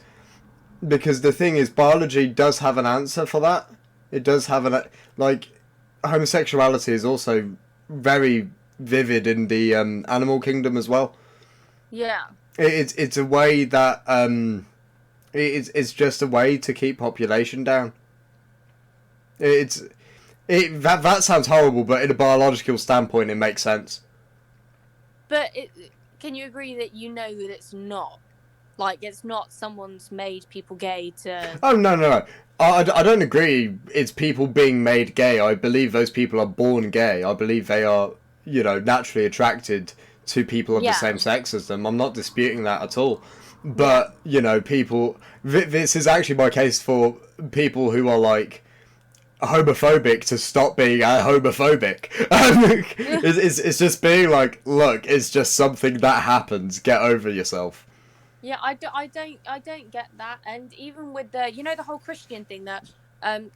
the thing is, biology does have an answer for that. It does have like homosexuality is also very vivid in the animal kingdom as well. Yeah. It's a way that it's just a way to keep population down. That sounds horrible, but in a biological standpoint, it makes sense. But can you agree that that it's not? Like, it's not someone's made people gay to... Oh, no. I don't agree it's people being made gay. I believe those people are born gay. I believe they are, naturally attracted to people of the same sex as them. I'm not disputing that at all. But, people... This is actually my case for people who are, like, homophobic to stop being homophobic. It's just being like, look, it's just something that happens. Get over yourself. Yeah, I don't get that. And even with the the whole Christian thing, that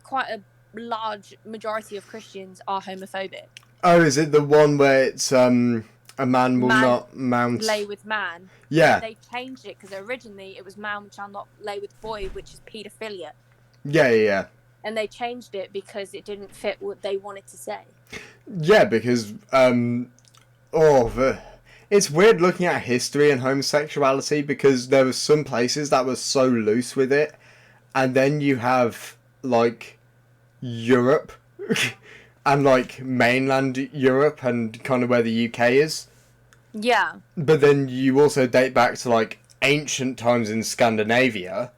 quite a large majority of Christians are homophobic. Oh, is it the one where it's a man will not mount lay with man? Yeah. They changed it because originally it was man shall not lay with boy, which is paedophilia. Yeah. And they changed it because it didn't fit what they wanted to say. Yeah, because it's weird looking at history and homosexuality, because there were some places that were so loose with it, and then you have like Europe and like mainland Europe and kind of where the UK is. Yeah. But then you also date back to like ancient times in Scandinavia.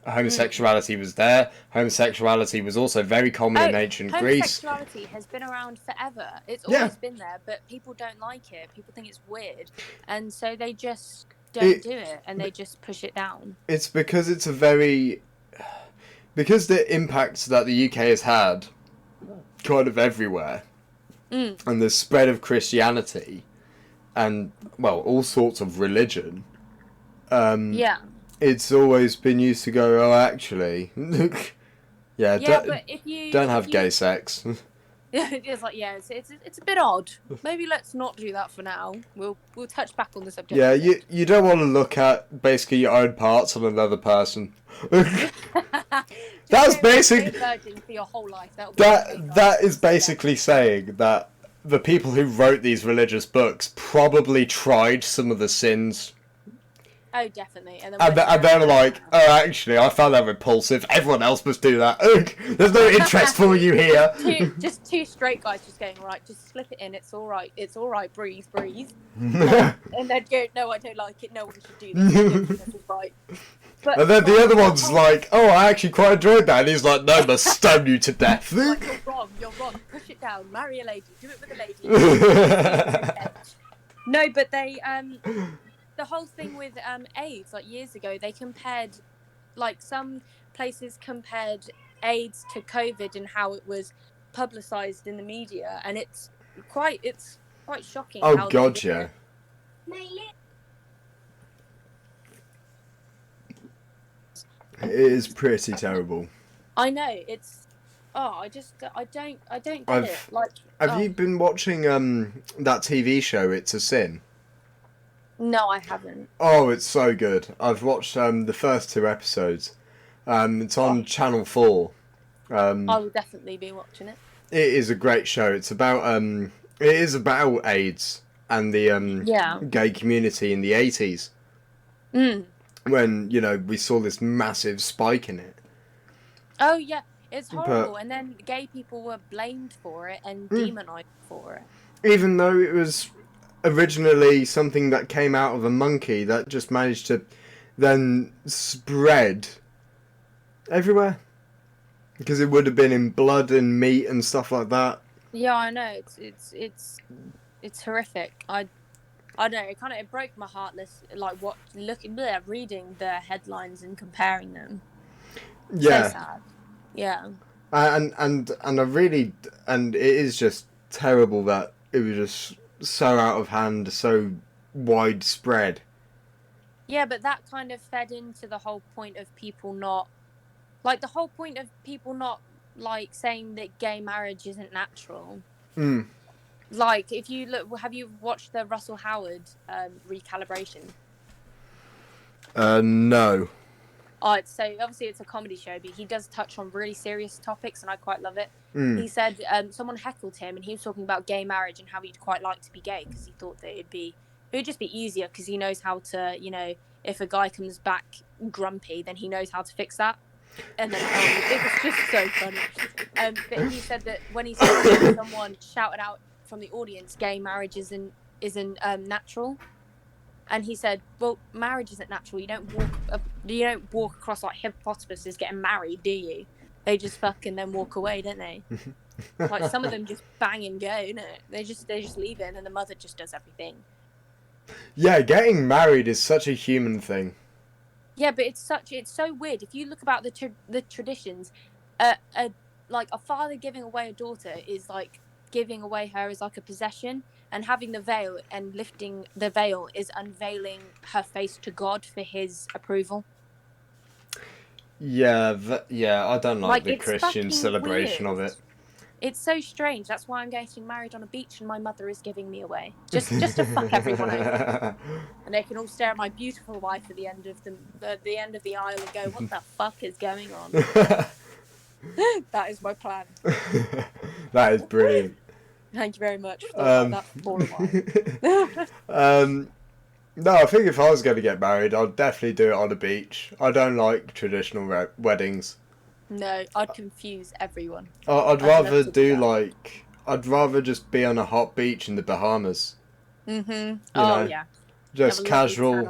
Homosexuality was there. Homosexuality was also very common in ancient Greece. Homosexuality has been around forever. It's always been there, but people don't like it. People think it's weird, and so they just don't do it, and they just push it down. It's because it's because the impact that the UK has had kind of everywhere, and the spread of Christianity, and, well, all sorts of religion. It's always been used to go, oh, actually, but if you don't have gay sex. It's like, it's a bit odd. Maybe let's not do that for now. We'll touch back on the subject. Yeah, you don't want to look at basically your own parts on another person. That's basically for your whole life. That is basically saying that the people who wrote these religious books probably tried some of the sins. Oh, definitely. And they were like, oh, actually, I found that repulsive. Everyone else must do that. There's no interest for you here. Just two straight guys just going, right, just slip it in. It's all right. It's all right. Breathe. And they'd go, no, I don't like it. No one should do this. This is right. And then the other one's like, oh, I actually quite enjoyed that. And he's like, no, I must stone you to death. Like, you're wrong. Push it down. Marry a lady. Do it with a lady. No, but they... The whole thing with AIDS, like years ago, they compared, like some places compared AIDS to COVID and how it was publicised in the media, and it's quite shocking. Oh, how God, yeah. It is pretty terrible. I know, it's I don't get I've it. Like, Have you been watching that TV show It's a Sin? no, I haven't. Oh, it's so good. I've watched the first 2 episodes. It's Oh, on Channel 4. I will definitely be watching it. It is a great show. It's about it is about AIDS and the Yeah. gay community in the 80s, Mm. when, you know, we saw this massive spike in it. Oh yeah, it's horrible. But And then gay people were blamed for it and Mm. demonized for it. even though it was originally something that came out of a monkey that just managed to then spread everywhere, because it would have been in blood and meat and stuff like that. Yeah, I know. It's horrific. I don't know. It broke my heart. Like reading the headlines and comparing them. Yeah. So sad. Yeah. And I really, and it is just terrible that it was just so out of hand, so widespread. Yeah, but that kind of fed into the whole point of people not like saying that gay marriage isn't natural. Mm. Like, if you look, have you watched the Russell Howard recalibration? No. So obviously it's a comedy show, but he does touch on really serious topics, and I quite love it. Mm. He said someone heckled him, and he was talking about gay marriage and how he'd quite like to be gay because he thought that it would just be easier because he knows how to, you know, if a guy comes back grumpy, then he knows how to fix that. And then it was just so funny. But he said that when he saw someone shouted out from the audience, "Gay marriage isn't natural," and he said, "Well, marriage isn't natural. You don't walk across like hippopotamuses getting married, do you? They just fuck and then walk away, don't they? Like, some of them just bang and go, innit? They just leave it, and then the mother just does everything." Yeah, getting married is such a human thing. Yeah, but it's so weird. If you look about the traditions, like a father giving away a daughter is like giving away her as like a possession, and having the veil and lifting the veil is unveiling her face to God for His approval. Yeah, I don't like the Christian fucking celebration weird. of it. It's so strange. That's why I'm getting married on a beach, and my mother is giving me away just to fuck everyone over. And they can all stare at my beautiful wife at the end of the aisle and go, "What the fuck is going on?" That is my plan. That is brilliant. Thank you very much for that for a while. No, I think if I was going to get married, I'd definitely do it on a beach. I don't like traditional weddings. No, I'd confuse everyone. I'd rather I'd rather just be on a hot beach in the Bahamas. Mm-hmm. Yeah. Just casual,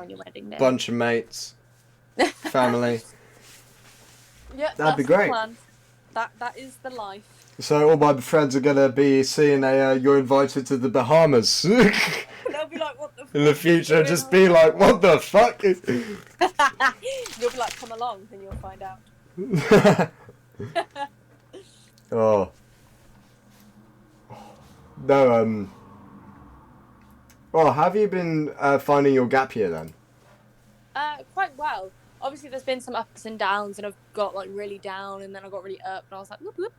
bunch of mates, family. Yeah, that'd be great. The plan. That is the life. So all my friends are gonna be seeing you're invited to the Bahamas. They'll be like, "What the fuck?" In the future, just be like, "What the fuck?" You'll be like, "Come along," and you'll find out. Oh. No, well, have you been finding your gap year then? Quite well. Obviously, there's been some ups and downs, and I've got like really down, and then I got really up, and I was like, whoop, whoop.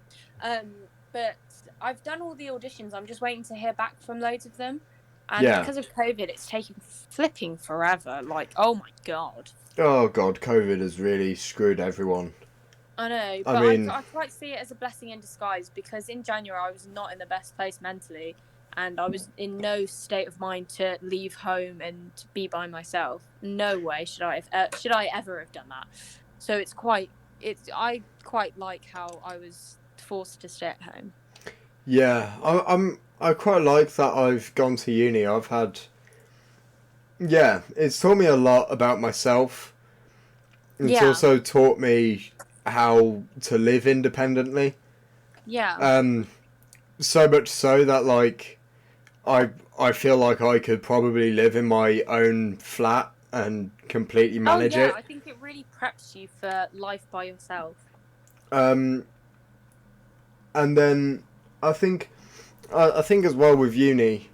But I've done all the auditions. I'm just waiting to hear back from loads of them. And because of COVID, it's taken flipping forever. Like, oh my God. Oh God, COVID has really screwed everyone. I know, but I quite see it as a blessing in disguise, because in January I was not in the best place mentally, and I was in no state of mind to leave home and be by myself. No way should I ever have done that. So I quite like how I was forced to stay at home. Yeah, I quite like that I've gone to uni. It's taught me a lot about myself. It's also taught me how to live independently. Yeah. So much so that like I feel like I could probably live in my own flat and completely manage it. I think it really preps you for life by yourself. And then I think as well with uni,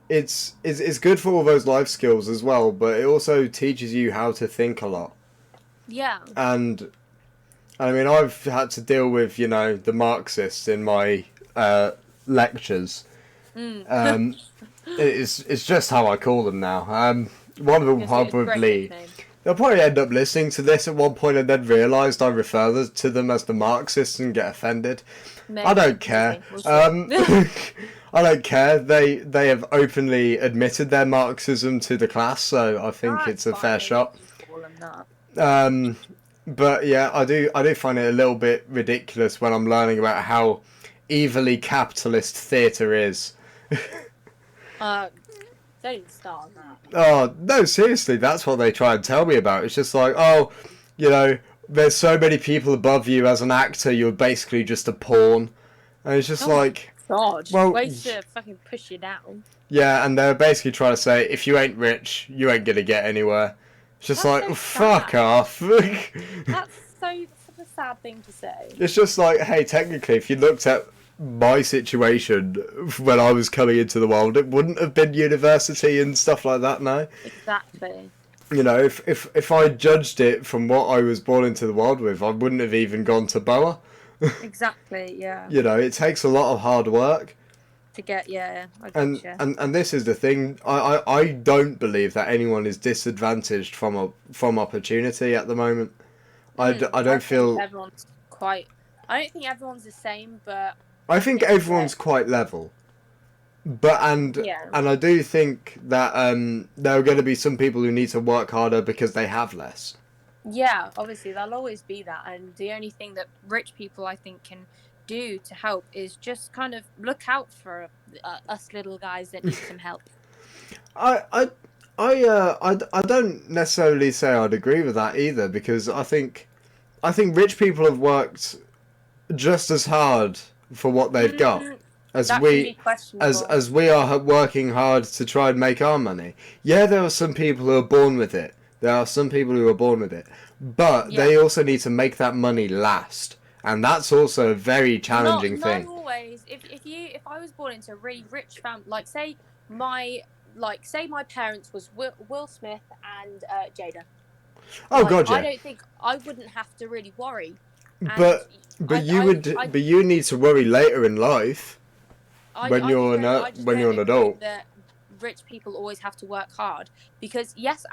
it's good for all those life skills as well, but it also teaches you how to think a lot. Yeah. And I mean, I've had to deal with, the Marxists in my lectures. Mm. It's just how I call them now. One of them Yes, it's a great probably... nickname. They'll probably end up listening to this at one point and then realise I refer to them as the Marxists and get offended. Maybe, I don't care. maybe. We'll see. I don't care. They have openly admitted their Marxism to the class, so I think That's it's a fine, fair maybe shot. you call them that. But yeah, I do find it a little bit ridiculous when I'm learning about how evilly capitalist theatre is. Don't even start on that. Oh, no, seriously, that's what they try and tell me about. It's just like, there's so many people above you as an actor, you're basically just a pawn. And it's just like... God, well, ways to fucking push you down. Yeah, and they're basically trying to say, if you ain't rich, you ain't gonna get anywhere. It's just That's like, so fuck sad. off. That's such a sad thing to say. It's just like, hey, technically, if you looked at my situation when I was coming into the world, it wouldn't have been university and stuff like that now. Exactly. If I judged it from what I was born into the world with, I wouldn't have even gone to BOA. Exactly, yeah. It takes a lot of hard work. To get, yeah, I And, get and this is the thing, I don't believe that anyone is disadvantaged from opportunity at the moment. I don't feel... everyone's quite... I don't think everyone's the same, but... I think everyone's quite level. But and I do think that there are going to be some people who need to work harder because they have less. Yeah, obviously there'll always be that, and the only thing that rich people I think can do to help is just kind of look out for us little guys that need some help. I don't necessarily say I'd agree with that either, because I think rich people have worked just as hard for what they've got as we are working hard to try and make our money. Yeah, there are some people who are born with it. But they also need to make that money last. And that's also a very challenging thing. Not always. If I was born into a really rich family, like say my parents was Will Smith and Jada. Oh God, yeah. I don't think I wouldn't have to really worry. But you need to worry later in life when you're an adult. That rich people always have to work hard, because yes,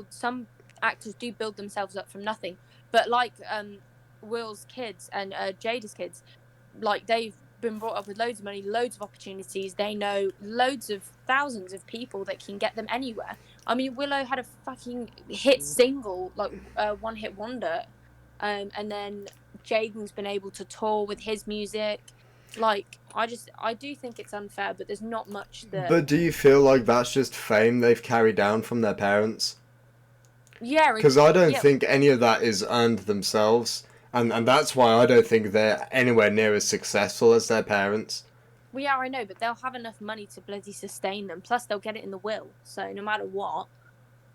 some actors do build themselves up from nothing, but like Will's kids and Jada's kids, like they've been brought up with loads of money, loads of opportunities. They know loads of thousands of people that can get them anywhere. I mean, Willow had a fucking hit single, like one hit wonder, and then Jaden's been able to tour with his music. Like, I do think it's unfair, but there's not much that... But do you feel like that's just fame they've carried down from their parents? Yeah. Because I don't think any of that is earned themselves. And that's why I don't think they're anywhere near as successful as their parents. Well, yeah, I know, but they'll have enough money to bloody sustain them. Plus, they'll get it in the will. So no matter what,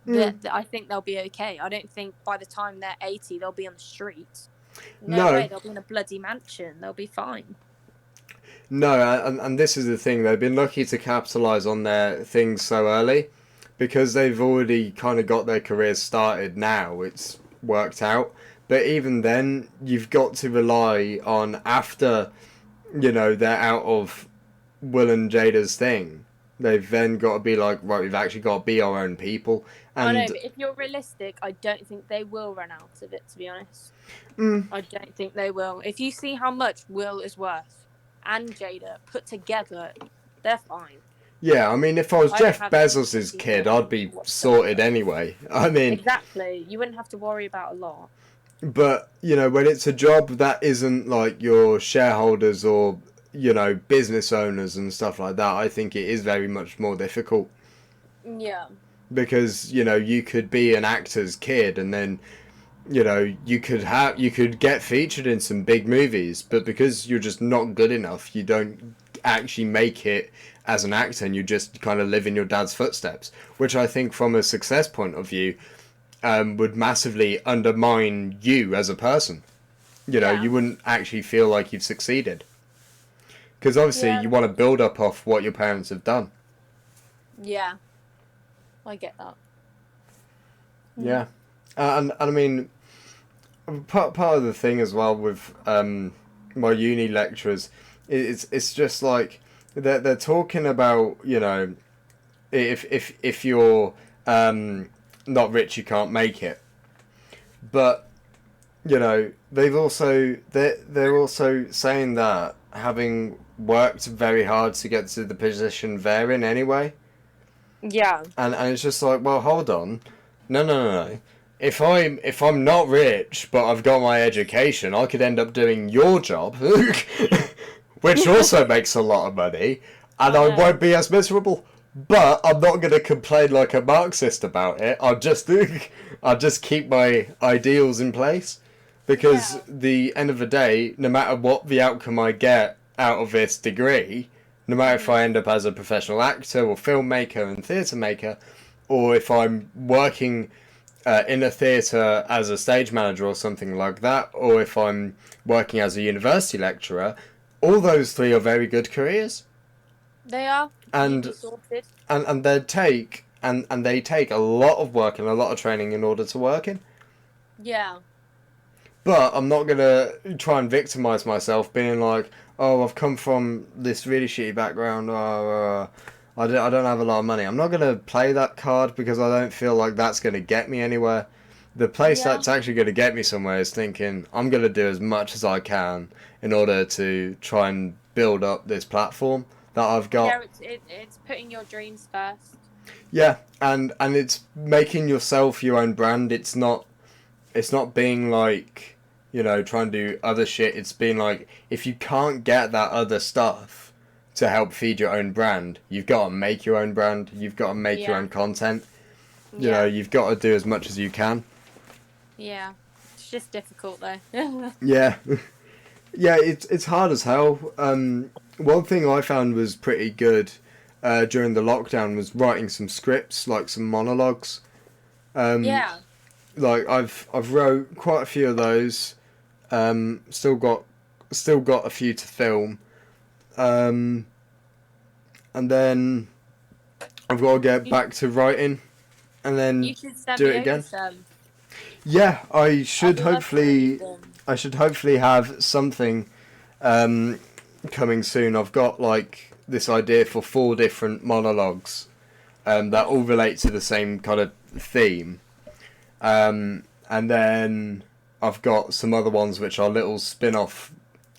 I think they'll be okay. I don't think by the time they're 80, they'll be on the streets. No way, they'll be in a bloody mansion. They'll be fine. No, and this is the thing. They've been lucky to capitalise on their things so early, because they've already kind of got their careers started now. It's worked out. But even then, you've got to rely on after, they're out of Will and Jada's thing. They've then got to be like, right, we've actually got to be our own people. And I know, but if you're realistic, I don't think they will run out of it, to be honest. I don't think they will. If you see how much Will is worth and Jada put together, they're fine. Yeah, I mean, if I was Jeff Bezos' kid, I'd be sorted anyway. I mean... Exactly. You wouldn't have to worry about a lot. But, when it's a job that isn't like your shareholders or, business owners and stuff like that, I think it is very much more difficult. Yeah. Because, you could be an actor's kid and then, you could get featured in some big movies, but because you're just not good enough, you don't actually make it as an actor and you just kind of live in your dad's footsteps, which I think from a success point of view would massively undermine you as a person. You wouldn't actually feel like you've succeeded. Because obviously you want to build up off what your parents have done. Yeah. I get that. Yeah. And I mean, part of the thing as well with my uni lecturers, it's just like they're talking about, you know, if you're not rich, you can't make it. But you know, they're also saying that having worked very hard to get to the position they're in anyway. Yeah. And it's just like, well, hold on, no. If I'm not rich but I've got my education, I could end up doing your job, which also makes a lot of money, and I won't be as miserable. But I'm not going to complain like a Marxist about it. I'll just keep my ideals in place, because the end of the day, no matter what the outcome I get out of this degree, no matter if I end up as a professional actor or filmmaker and theatre maker, or if I'm working in a theatre as a stage manager or something like that, or if I'm working as a university lecturer, all those three are very good careers. They are. And they take a lot of work and a lot of training in order to work in. Yeah. But I'm not gonna try and victimise myself, being like, oh, I've come from this really shitty background. I don't have a lot of money. I'm not gonna play that card, because I don't feel like that's gonna get me anywhere. The place that's actually gonna get me somewhere is thinking I'm gonna do as much as I can in order to try and build up this platform that I've got. Yeah, it's putting your dreams first. Yeah, and it's making yourself your own brand. It's not being like, you know, trying to do other shit. It's being like, if you can't get that other stuff to help feed your own brand, you've got to make your own brand. You've got to make your own content. You know, you've got to do as much as you can. Yeah, it's just difficult though. Yeah. Yeah, it's hard as hell. One thing I found was pretty good during the lockdown was writing some scripts, like some monologues. Yeah. Like I've wrote quite a few of those. Still got a few to film. And then I've got to get back to writing, and then you should do it again. Yeah, I should hopefully have something coming soon. I've got like this idea for 4 different monologues that all relate to the same kind of theme. And then I've got some other ones which are little spin-off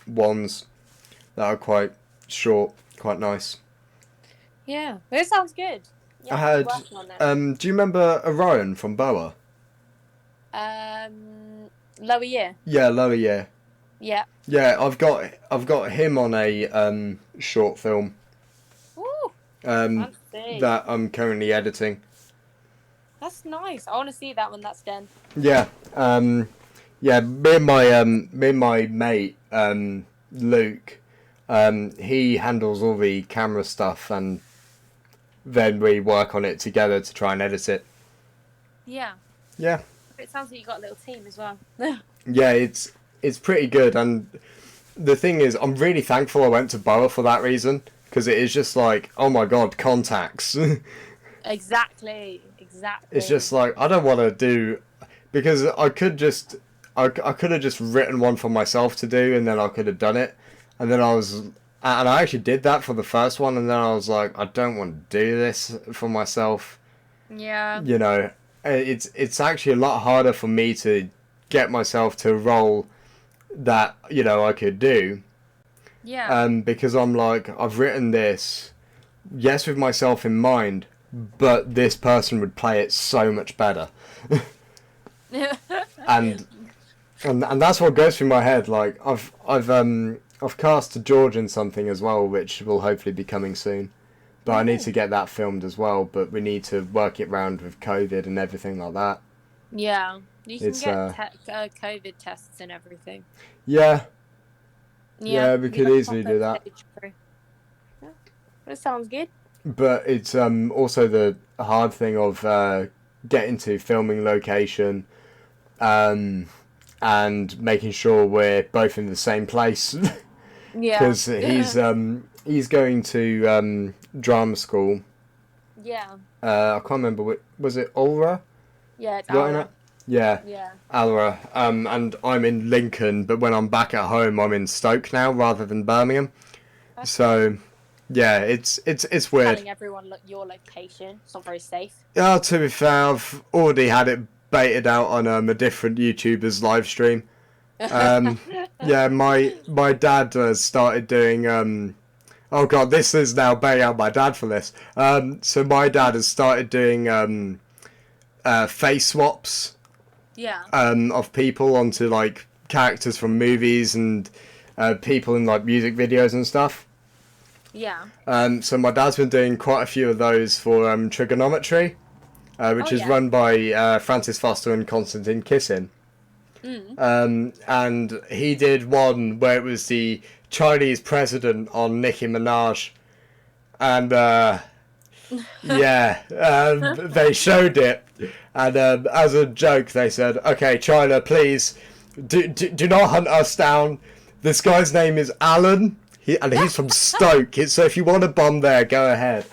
ones that are quite short, quite nice. Yeah, that sounds good. Yeah, I had. Do you remember Orion from Boa? Lower year. Yeah, lower year. Yeah. Yeah, I've got him on a short film. Ooh. That I'm currently editing. That's nice. I want to see that when that's done. Yeah. Yeah. Me and my mate Luke. He handles all the camera stuff, and then we work on it together to try and edit it. Yeah. Yeah. It sounds like you got a little team as well. Yeah, it's pretty good, and the thing is, I'm really thankful I went to Boa for that reason, because it is just like, oh my god, contacts. Exactly. It's just like, I don't want to do, because I could have just written one for myself to do, and then I could have done it, and I actually did that for the first one, and then I was like, I don't want to do this for myself. Yeah. You know, it's actually a lot harder for me to get myself to a role that, you know, I could do. Yeah. Because I'm like, I've written this, yes, with myself in mind, but this person would play it so much better. and that's what goes through my head. Like I've cast George in something as well, which will hopefully be coming soon. But I need to get that filmed as well. But we need to work it round with COVID and everything like that. Yeah, you can get COVID tests and everything. Yeah. Yeah, we could easily do that. Yeah, that sounds good. But it's also the hard thing of getting to filming location, and making sure we're both in the same place. Yeah. Because he's going to drama school. Yeah. I can't remember was it Ulra? Yeah, it's Ulra. Yeah. Yeah. Alra. And I'm in Lincoln, but when I'm back at home, I'm in Stoke now rather than Birmingham. Okay. So, yeah, it's weird. Telling everyone your location. It's not very safe. Yeah, to be fair, I've already had it baited out on a different YouTuber's live stream. Yeah, my dad started doing. Oh god, this is now baiting out my dad for this. So my dad has started doing face swaps. Yeah. Of people onto like characters from movies and people in like music videos and stuff. Yeah. So my dad's been doing quite a few of those for Trigonometry, which is run by Francis Foster and Konstantin Kissin. And he did one where it was the Chinese president on Nicki Minaj, and they showed it, and as a joke they said, "Okay, China, please do not hunt us down. This guy's name is Alan, and he's from Stoke. So if you want to bomb there, go ahead."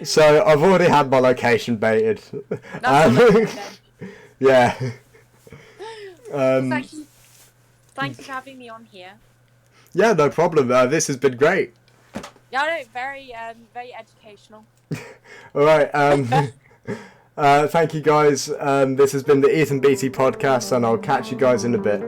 So I've already had my location baited. Yeah. Thank you for having me on here. Yeah, no problem. This has been great. Yeah, no, very educational. All right. Thank you guys. This has been the Ethan Beattie Podcast, and I'll catch you guys in a bit.